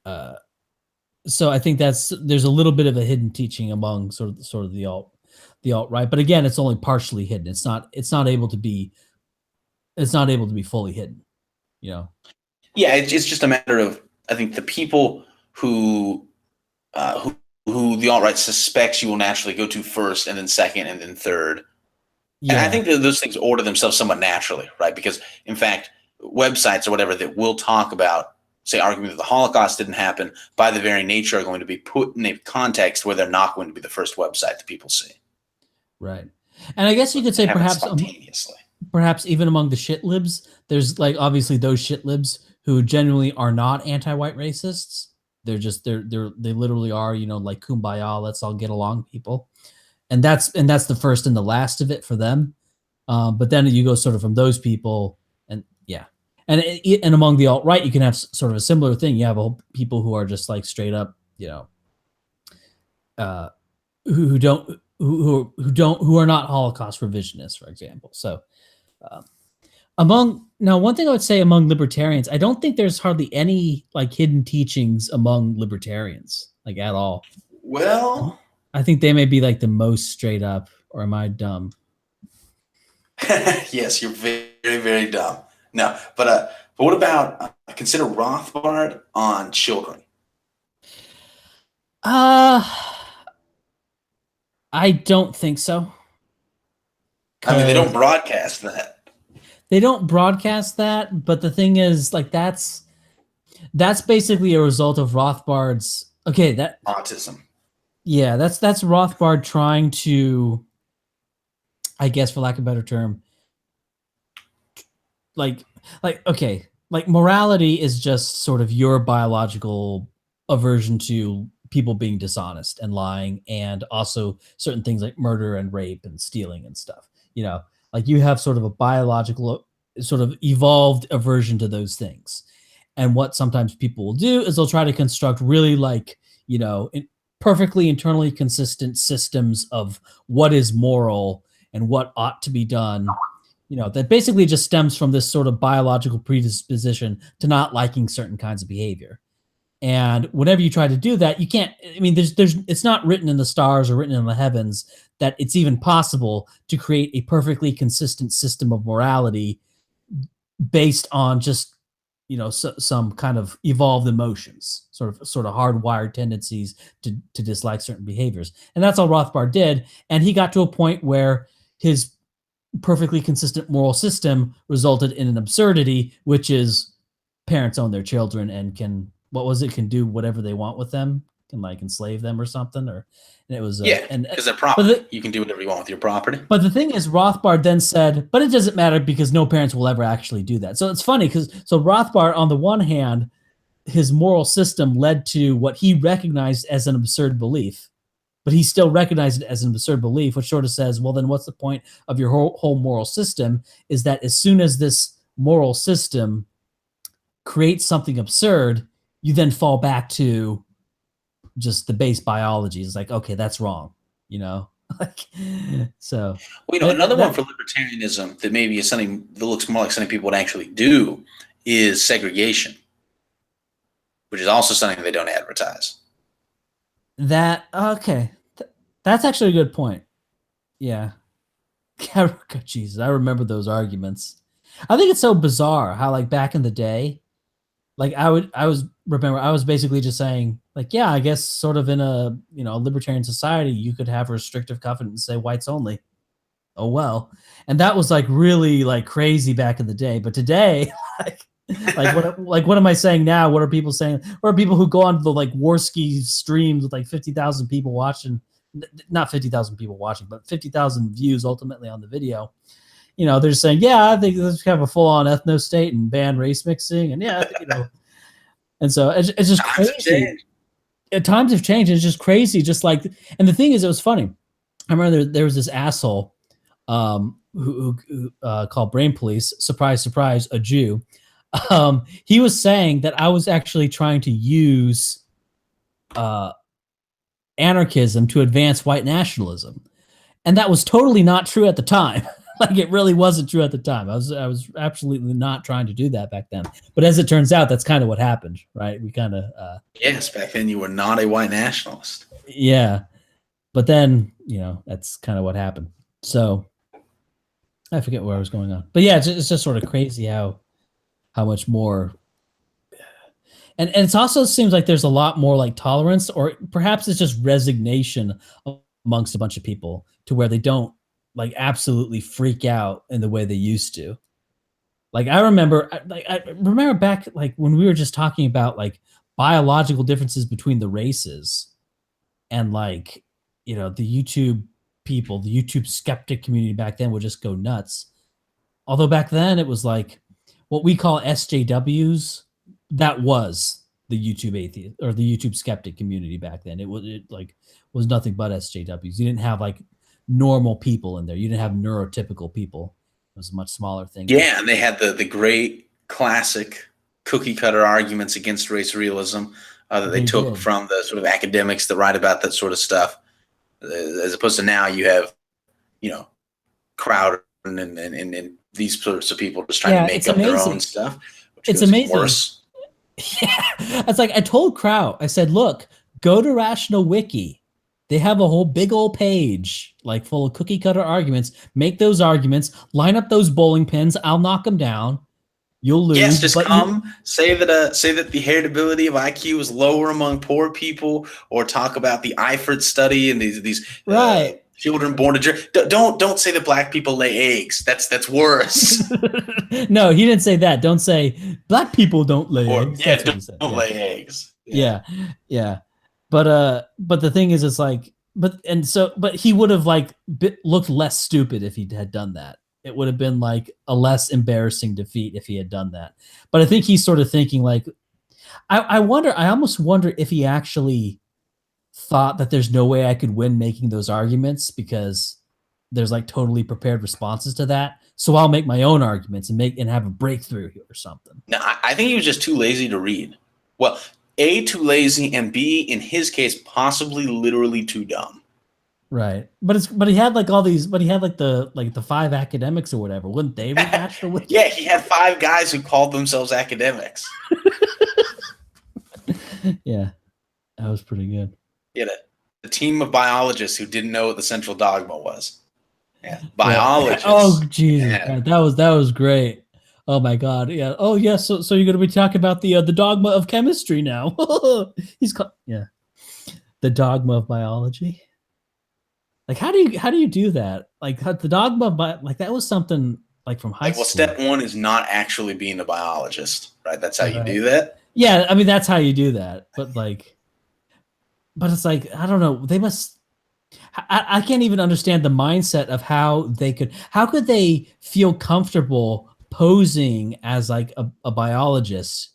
I think there's a little bit of a hidden teaching among sort of the alt right, but again, it's only partially hidden. It's not able to be fully hidden. Yeah, it's just a matter of, I think, the people who the alt-right suspects you will naturally go to first, and then second, and then third. Yeah. And I think that those things order themselves somewhat naturally, right? Because, in fact, websites or whatever that will talk about, say, arguing that the Holocaust didn't happen, by the very nature are going to be put in a context where they're not going to be the first website that people see. Right. And I guess you could say perhaps spontaneously. Perhaps even among the shit libs, there's like obviously those shit libs who genuinely are not anti-white racists. They're just they literally are, like kumbaya, let's all get along people. And that's the first and the last of it for them. But then you go sort of from those people, and yeah. And among the alt-right, you can have sort of a similar thing. You have people who are just like straight up, who are not Holocaust revisionists, for example. So one thing I would say among libertarians, I don't think there's hardly any like hidden teachings among libertarians, like at all. Well, I think they may be like the most straight up, or am I dumb? Yes, you're very, very dumb. No, but what about consider Rothbard on children? I don't think so. I mean, they don't broadcast that. They don't broadcast that, but the thing is, like, that's basically a result of Rothbard's autism. Yeah, that's Rothbard trying to, I guess, for lack of a better term, like morality is just sort of your biological aversion to people being dishonest and lying, and also certain things like murder and rape and stealing and stuff. Like you have sort of a biological, sort of evolved aversion to those things. And what sometimes people will do is they'll try to construct really like, perfectly internally consistent systems of what is moral and what ought to be done, that basically just stems from this sort of biological predisposition to not liking certain kinds of behavior. And whenever you try to do that, you can't. I mean, it's not written in the stars or written in the heavens that it's even possible to create a perfectly consistent system of morality based on just some kind of evolved emotions, sort of hardwired tendencies to dislike certain behaviors. And that's all Rothbard did. And he got to a point where his perfectly consistent moral system resulted in an absurdity, which is parents own their children and can do whatever they want with them, can like enslave them or something, and it was because they're property. You can do whatever you want with your property. But the thing is, Rothbard then said, but it doesn't matter because no parents will ever actually do that. So it's funny because Rothbard, on the one hand, his moral system led to what he recognized as an absurd belief, but he still recognized it as an absurd belief, which sort of says, well, then what's the point of your whole moral system? Is that as soon as this moral system creates something absurd, you then fall back to just the base biology. It's like, okay, that's wrong, like, so. Well, another one for libertarianism that maybe is something that looks more like something people would actually do is segregation, which is also something they don't advertise. Okay. That's actually a good point. Yeah. Jesus, I remember those arguments. I think it's so bizarre how, like, back in the day, like I was basically just saying, like, yeah, I guess sort of in a libertarian society, you could have a restrictive covenant and say whites only. Oh well, and that was like really like crazy back in the day. But today, what am I saying now? What are people saying? Or people who go on the like Warski streams with like 50,000 people watching, not 50,000 people watching, but 50,000 views ultimately on the video. They're just saying, yeah, I think let's have a full-on ethno state and ban race mixing, and and so it's just crazy. Times have changed. It's just crazy. Just like, and the thing is, it was funny. I remember there was this asshole who called Brain Police. Surprise, surprise, a Jew. He was saying that I was actually trying to use anarchism to advance white nationalism, and that was totally not true at the time. Like, it really wasn't true at the time. I was absolutely not trying to do that back then. But as it turns out, that's kind of what happened, right? We kind of yes, back then you were not a white nationalist. Yeah, but then that's kind of what happened. So I forget where I was going on, but yeah, it's just sort of crazy how much more. And it also seems like there's a lot more like tolerance, or perhaps it's just resignation amongst a bunch of people to where they don't like absolutely freak out in the way they used to. Like I remember back like when we were just talking about like biological differences between the races, and like the YouTube people, the YouTube skeptic community back then would just go nuts. Although back then it was like what we call SJWs, that was the YouTube atheist or the YouTube skeptic community back then. It was nothing but SJWs. You didn't have like normal people in there. You didn't have neurotypical people. It was a much smaller thing. Yeah, and they had the great classic cookie cutter arguments against race realism that they took from the sort of academics that write about that sort of stuff, as opposed to now you have, Crowder and these sorts of people just trying to make up their own stuff. It's amazing. Worse. Yeah, it's like I told Crow, I said, look, go to Rational Wiki. They have a whole big old page like full of cookie cutter arguments. Make those arguments, line up those bowling pins. I'll knock them down. You'll lose. Yes, just say that the heritability of IQ is lower among poor people, or talk about the Eifert study and these right. Children born to don't say that black people lay eggs. That's worse. No, he didn't say that. Don't say black people don't lay eggs. Yeah, don't lay eggs. Yeah. But the thing is, it's like, but he would have like looked less stupid if he had done that. It would have been like a less embarrassing defeat if he had done that. But I think he's sort of thinking like, I almost wonder if he actually thought that there's no way I could win making those arguments because there's like totally prepared responses to that. So I'll make my own arguments and have a breakthrough or something. No, I think he was just too lazy to read. Well, A, too lazy, and B, in his case, possibly literally too dumb. Right. But he had like all these, but he had like the 5 academics or whatever. Wouldn't they match the wiki? Yeah, he had 5 guys who called themselves academics. Yeah. That was pretty good. Yeah, a team of biologists who didn't know what the central dogma was. Yeah, biologists. Yeah. Oh Jesus, yeah. That was great. Oh my God, yeah. Oh yeah. So you're gonna be talking about the dogma of chemistry now. He's called the dogma of biology. Like how do you do that? Like the dogma of like that was something like from high school. Well, step 1 is not actually being a biologist, right? That's how you do that. Yeah, I mean that's how you do that. But it's like I don't know. They must. I can't even understand the mindset of how could they feel comfortable posing as like a biologist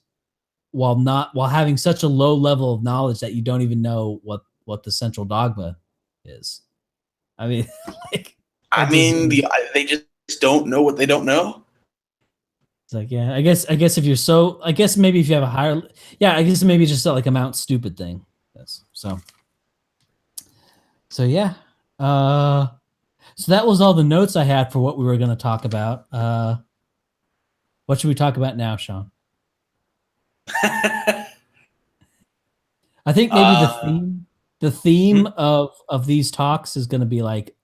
while having such a low level of knowledge that you don't even know what the central dogma is. I mean, they just don't know what they don't know. It's like, yeah, I guess if you're I guess maybe if you have a higher, I guess maybe just like a Mount Stupid thing. Yes. So yeah. So that was all the notes I had for what we were going to talk about. What should we talk about now, Sean? I think maybe the theme of these talks is going to be like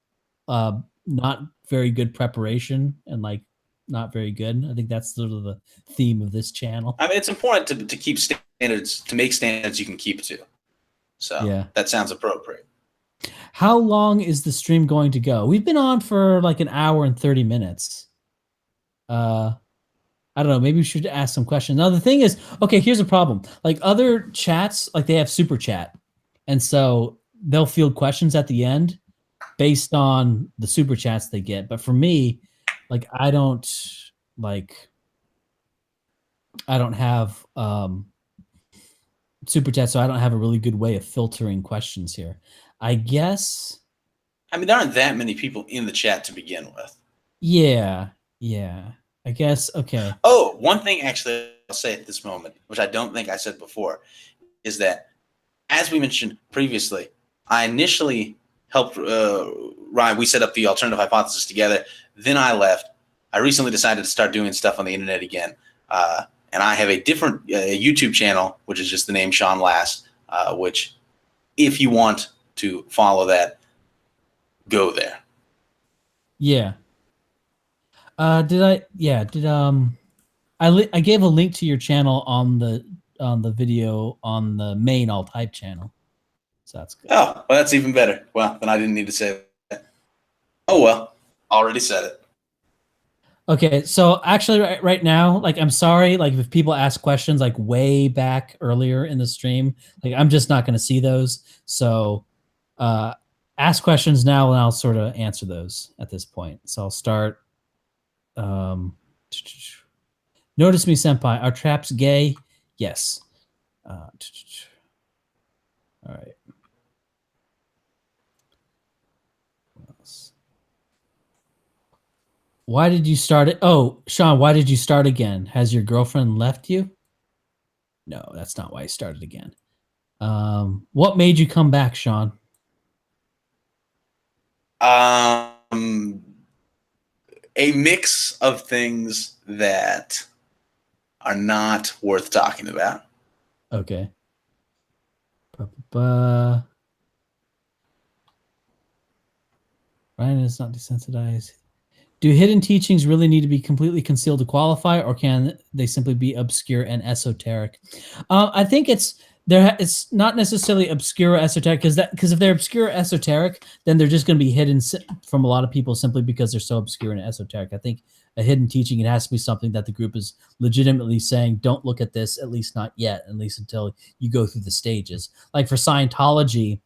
not very good preparation and like not very good. I think that's sort of the theme of this channel. I mean, it's important to keep standards, to make standards you can keep to. So yeah, that sounds appropriate. How long is the stream going to go? We've been on for like an hour and 30 minutes. I don't know. Maybe we should ask some questions. Now, the thing is, okay, here's a problem. Like other chats, like they have super chat. And so they'll field questions at the end based on the super chats they get. But for me, like I don't have super chat, so I don't have a really good way of filtering questions here. I guess. I mean, there aren't that many people in the chat to begin with. Yeah. I guess. Okay. Oh, one thing actually I'll say at this moment, which I don't think I said before, is that as we mentioned previously, I initially helped Ryan. We set up the alternative hypothesis together. Then I left. I recently decided to start doing stuff on the internet again. And I have a different YouTube channel, which is just the name Sean Last, which if you want to follow that, go there. Yeah. I gave a link to your channel on the video on the main alt hype channel. So that's good. Oh, well, that's even better. Well, then I didn't need to say that. Oh well, already said it. Okay, so actually right now, like I'm sorry, like if people ask questions like way back earlier in the stream, like I'm just not going to see those. So ask questions now and I'll sort of answer those at this point. So I'll start. Notice me, senpai. Are traps gay? Yes. All right. Why did you start it? Oh, Sean, why did you start again? Has your girlfriend left you? No, that's not why I started again. What made you come back, Sean? A mix of things that are not worth talking about. Okay. Ryan is not desensitized. Do hidden teachings really need to be completely concealed to qualify, or can they simply be obscure and esoteric? I think it's not necessarily obscure or esoteric because if they're obscure or esoteric, then they're just going to be hidden from a lot of people simply because they're so obscure and esoteric. I think a hidden teaching, it has to be something that the group is legitimately saying, don't look at this, at least not yet, at least until you go through the stages. Like for Scientology,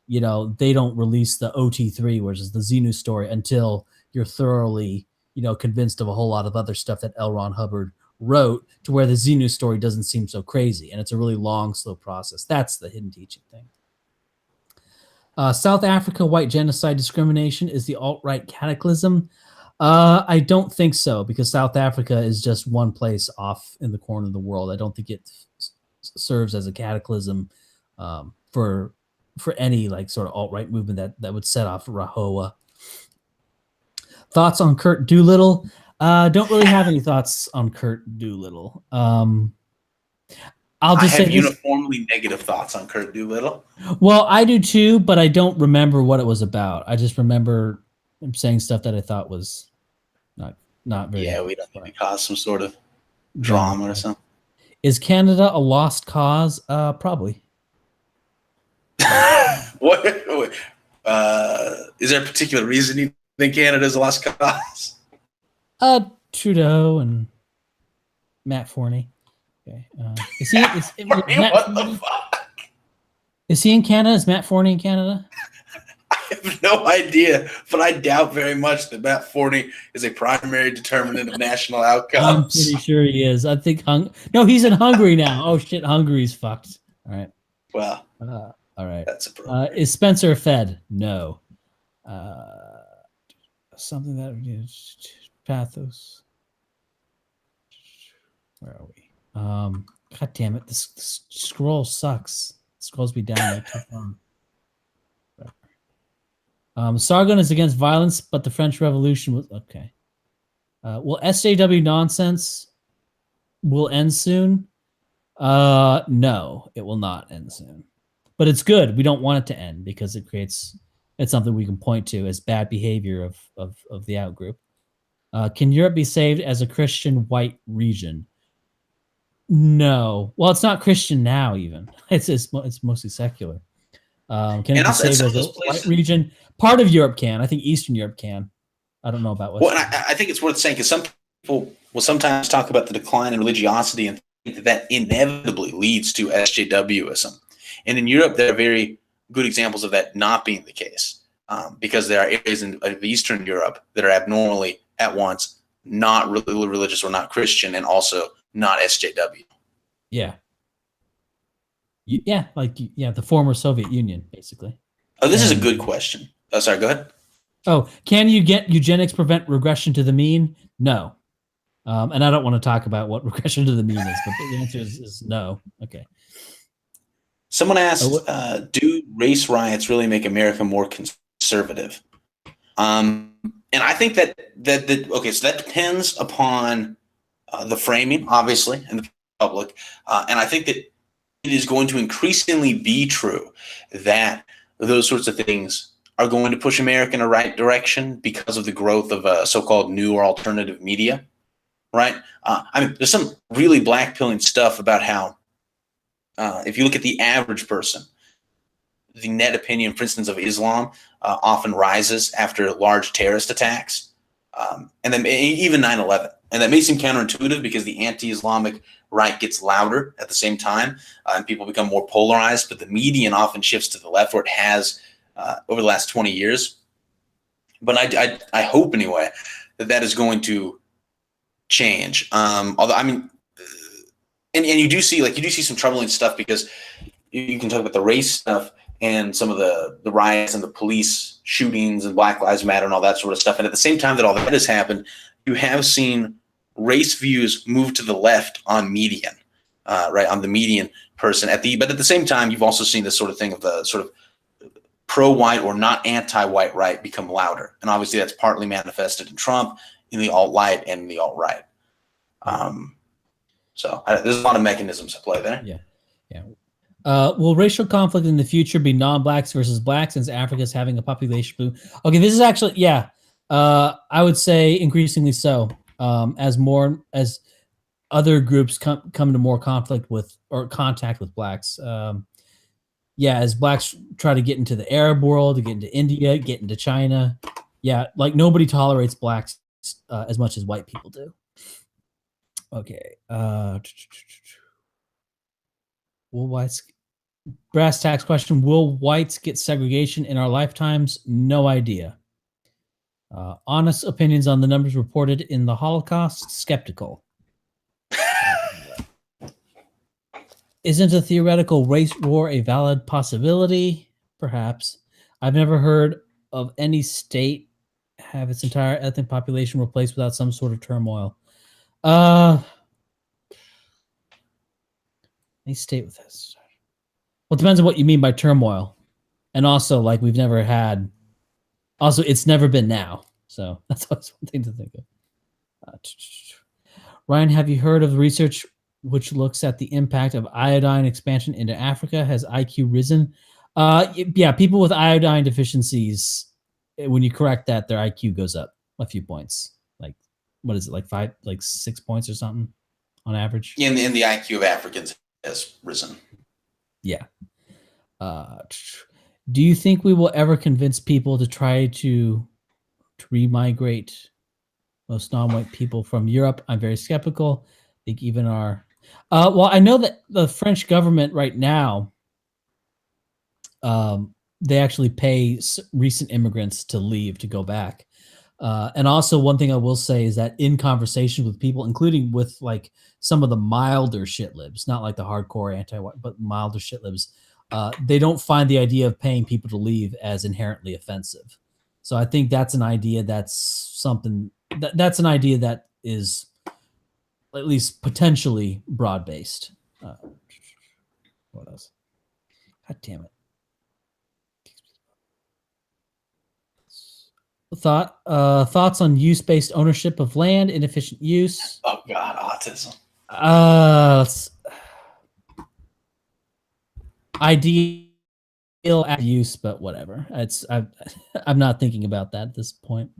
you know, they don't release the OT3, which is the Xenu story, until you're thoroughly, you know, convinced of a whole lot of other stuff that L. Ron Hubbard wrote, to where the Xenu story doesn't seem so crazy. And it's a really long, slow process. That's the hidden teaching thing. South Africa white genocide discrimination is the alt-right cataclysm. I don't think so, because South Africa is just one place off in the corner of the world. I don't think it serves as a cataclysm for any like sort of alt-right movement that would set off Rahowa. Thoughts on Kurt Doolittle? Don't really have any thoughts on Kurt Doolittle. I have uniformly negative thoughts on Kurt Doolittle. Well, I do too, but I don't remember what it was about. I just remember him saying stuff that I thought was not very. Yeah, we don't need to cause some sort of drama or something. Is Canada a lost cause? Probably. What? Is there a particular reason you think Canada is a lost cause? Trudeau and Matt Forney. Okay. Is he? What the fuck? Is he in Canada? Is Matt Forney in Canada? I have no idea, but I doubt very much that Matt Forney is a primary determinant of national outcomes. I'm pretty sure he is. I think no, he's in Hungary now. Oh shit, Hungary's fucked. All right. Well, all right. That's appropriate. Is Spencer fed? No. Something that pathos. Where are we? God damn it! This scroll sucks. It scrolls me down like too far. Sargon is against violence, but the French Revolution was okay. Will SJW nonsense will end soon? No, it will not end soon. But it's good. We don't want it to end because it's something we can point to as bad behavior of the outgroup. Can Europe be saved as a Christian white region? No. Well, it's not Christian now. Even it's mostly secular. Can it be saved as a white region? Part of Europe can. I think Eastern Europe can. I don't know about Western. Well, I think it's worth saying because some people will sometimes talk about the decline in religiosity and think that inevitably leads to SJWism. And in Europe, there are very good examples of that not being the case because there are areas of Eastern Europe that are abnormally at once not really religious or not Christian and also not SJW. Yeah. Yeah, the former Soviet Union, basically. Oh, this is a good question. Oh, sorry, go ahead. Oh, can you get eugenics prevent regression to the mean? No. And I don't want to talk about what regression to the mean is, but the answer is no. Okay. Someone asked, do race riots really make America more conservative? And I think that okay, so that depends upon the framing, obviously, in the public. And I think that it is going to increasingly be true that those sorts of things are going to push America in a right direction because of the growth of so-called new or alternative media, right? I mean, there's some really black-pilling stuff about how if you look at the average person, the net opinion, for instance, of Islam often rises after large terrorist attacks, and then even 9/11. And that may seem counterintuitive because the anti-Islamic right gets louder at the same time, and people become more polarized, but the median often shifts to the left, where it has over the last 20 years. But I hope, anyway, that is going to change. Although, I mean, and you do see some troubling stuff because you can talk about the race stuff and some of the riots and the police shootings and Black Lives Matter and all that sort of stuff. And at the same time that all that has happened, you have seen race views move to the left on median, right, on the median person. But at the same time, you've also seen this sort of thing of the sort of pro-white or not anti-white right become louder. And obviously that's partly manifested in Trump, in the alt-right, and in the alt-right. So there's a lot of mechanisms at play there. Yeah. Will racial conflict in the future be non-blacks versus blacks since Africa is having a population boom? Okay, this is actually, I would say increasingly so. As other groups come to more conflict with or contact with blacks. As blacks try to get into the Arab world, to get into India, get into China. Yeah, like nobody tolerates blacks as much as white people do. Okay. Will whites brass tacks question? Will whites get segregation in our lifetimes? No idea. Honest opinions on the numbers reported in the Holocaust? Skeptical. Isn't a theoretical race war a valid possibility? Perhaps. I've never heard of any state have its entire ethnic population replaced without some sort of turmoil. Any state with this. Well, it depends on what you mean by turmoil. And also, like, we've never had. Also, it's never been now. So that's always one thing to think of. Ryan, have you heard of the research which looks at the impact of iodine expansion into Africa? Has IQ risen? Yeah, people with iodine deficiencies, when you correct that, their IQ goes up a few points. Like, what is it, like 6 points or something on average? In the IQ of Africans has risen. Yeah. Do you think we will ever convince people to try to remigrate most non-white people from Europe? I'm very skeptical. I think even our well, I know that the French government right now, they actually pay recent immigrants to leave, to go back. And also, one thing I will say is that in conversations with people, including with like some of the milder shit libs, not like the hardcore anti-white, but milder shit libs, they don't find the idea of paying people to leave as inherently offensive. So I think that's an idea that's something that's an idea that is at least potentially broad-based. What else? God damn it. Thoughts on use-based ownership of land, inefficient use. Oh God, autism. Ideal use, but whatever. I'm not thinking about that at this point.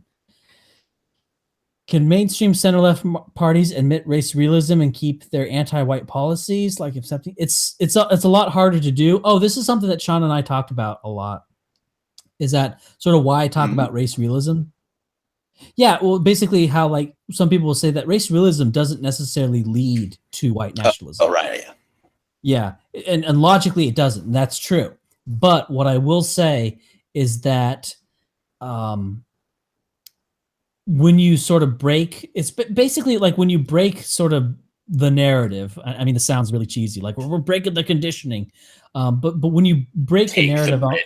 Can mainstream center-left parties admit race realism and keep their anti-white policies? Like accepting it's a lot harder to do. Oh, this is something that Sean and I talked about a lot. Is that sort of why I talk about race realism? Yeah, well, basically how like some people will say that race realism doesn't necessarily lead to white nationalism. Oh right, yeah. And logically it doesn't. And that's true. But what I will say is that when you sort of break, it's basically like when you break sort of the narrative. I mean, this sounds really cheesy, like we're breaking the conditioning. But when you break the narrative out,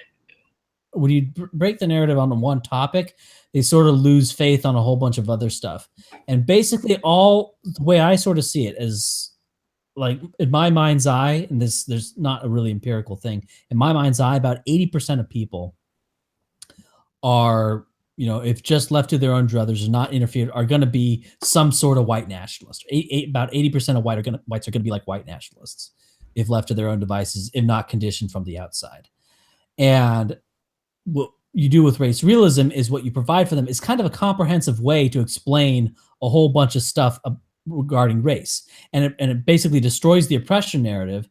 when you break the narrative on one topic, they sort of lose faith on a whole bunch of other stuff. And basically the way I sort of see it is like in my mind's eye, and there's not a really empirical thing. In my mind's eye, about 80% of people are, if just left to their own druthers and not interfered, are going to be some sort of white nationalist. About 80% of whites are going to be like white nationalists if left to their own devices, if not conditioned from the outside. And what you do with race realism is what you provide for them is kind of a comprehensive way to explain a whole bunch of stuff regarding race, and it basically destroys the oppression narrative,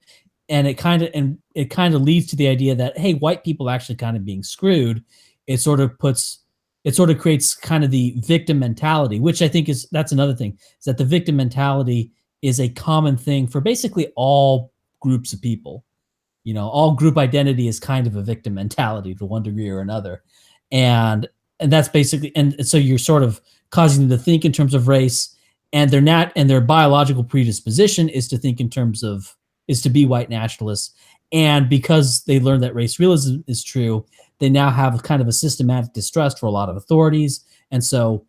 and it kind of leads to the idea that, hey, white people are actually kind of being screwed. It sort of creates kind of the victim mentality, which I think that's another thing, is that the victim mentality is a common thing for basically all groups of people. All group identity is kind of a victim mentality to one degree or another. And that's basically, and so you're sort of causing them to think in terms of race, and their biological predisposition is to think in terms of, is to be white nationalists. And because they learned that race realism is true, they now have kind of a systematic distrust for a lot of authorities. And so,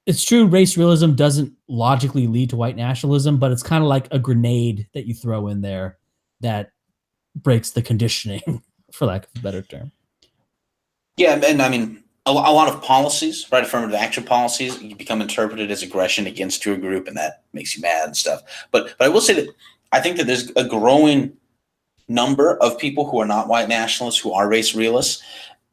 it's true, race realism doesn't logically lead to white nationalism, but it's kind of like a grenade that you throw in there that breaks the conditioning, for lack of a better term. Yeah, and I mean, a lot of policies, right, affirmative action policies, you become interpreted as aggression against your group, and that makes you mad and stuff. But I will say that I think that there's a growing number of people who are not white nationalists who are race realists,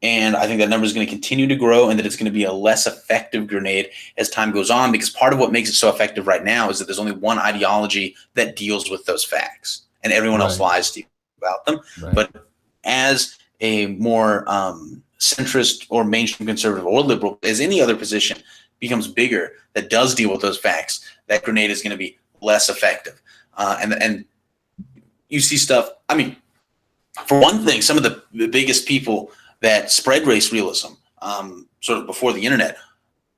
and I think that number is going to continue to grow, and that it's going to be a less effective grenade as time goes on, because part of what makes it so effective right now is that there's only one ideology that deals with those facts, and everyone else lies to you about them. Right. But as a more centrist or mainstream conservative or liberal, as any other position becomes bigger that does deal with those facts, that grenade is going to be less effective. And you see stuff, I mean, for one thing, some of the biggest people that spread race realism sort of before the internet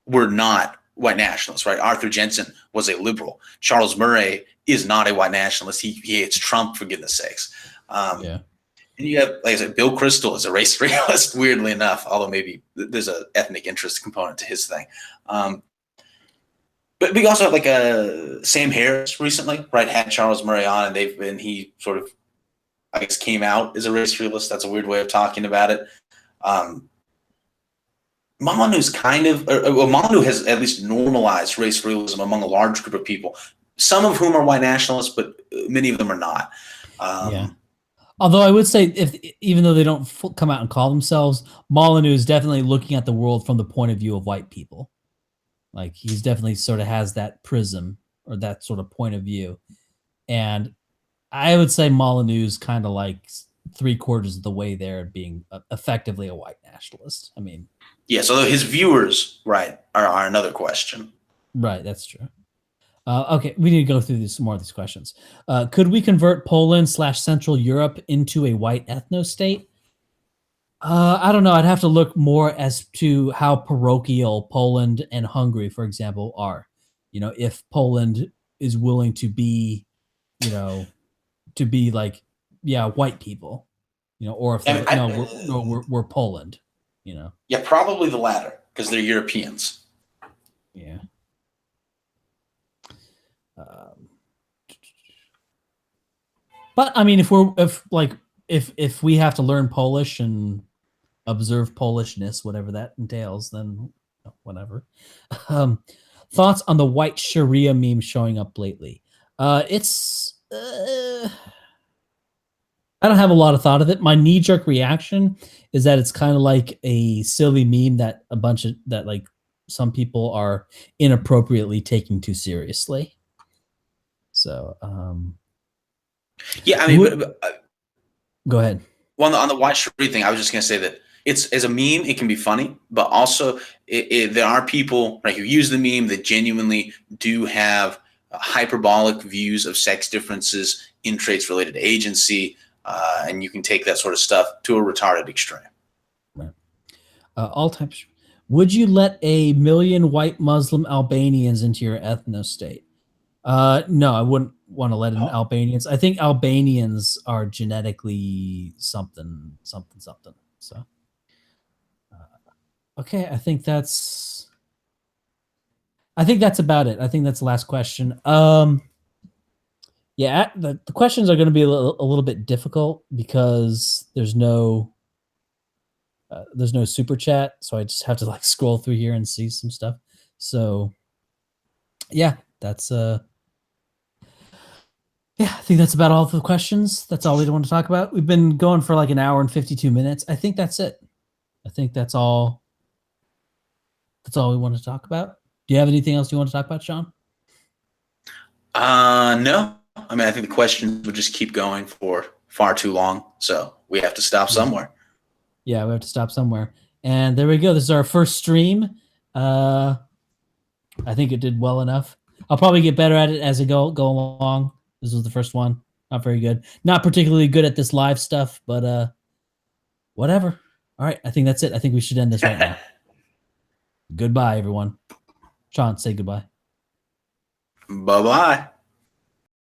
were not white nationalists, right? Arthur Jensen was a liberal. Charles Murray is not a white nationalist. He hates Trump, for goodness sakes. And you have, like I said, Bill Kristol is a race realist, weirdly enough, although maybe there's an ethnic interest component to his thing. But we also have like Sam Harris recently, right? Had Charles Murray on, and he sort of, I guess, came out as a race realist. That's a weird way of talking about it. Molyneux's Molyneux has at least normalized race realism among a large group of people, some of whom are white nationalists, but many of them are not. Yeah. Although I would say, even though they don't come out and call themselves, Molyneux is definitely looking at the world from the point of view of white people. Like he's definitely sort of has that prism or that sort of point of view, and I would say Molyneux is kind of like 3/4 of the way there, being effectively a white nationalist. I mean, yeah. So his viewers, right, are another question. Right, that's true. Okay, we need to go through some more of these questions. Could we convert Poland/Central Europe into a white ethno state? I don't know. I'd have to look more as to how parochial Poland and Hungary, for example, are. If Poland is willing to be, like, yeah, white people, or if they're we're Poland, Yeah, probably the latter because they're Europeans. Yeah. But I mean, if we have to learn Polish and observe Polishness, whatever that entails, then whatever. Thoughts on the white Sharia meme showing up lately? It's I don't have a lot of thought of it. My knee-jerk reaction is that it's kind of like a silly meme that like some people are inappropriately taking too seriously. So, yeah, I mean, go ahead. Well, on the white Sharia thing, I was just going to say that it's, as a meme, it can be funny, but also there are people, right, who use the meme that genuinely do have hyperbolic views of sex differences in traits related to agency, and you can take that sort of stuff to a retarded extreme. Right. All types. Would you let 1 million white Muslim Albanians into your ethno state? No, I wouldn't want to let in Albanians. I think Albanians are genetically something. So, okay, I think that's about it. I think that's the last question. Yeah, the questions are going to be a little bit difficult because there's no super chat, so I just have to like scroll through here and see some stuff. So, yeah, that's yeah, I think that's about all for the questions. That's all we want to talk about. We've been going for like an hour and 52 minutes. I think that's it. I think that's all. That's all we want to talk about. Do you have anything else you want to talk about, Sean? No. I mean, I think the questions would just keep going for far too long, so we have to stop somewhere. Yeah, we have to stop somewhere. And there we go. This is our first stream. I think it did well enough. I'll probably get better at it as I go along. This was the first one. Not very good. Not particularly good at this live stuff, but whatever. All right, I think that's it. I think we should end this right now. Goodbye, everyone. Sean, say goodbye. Bye-bye.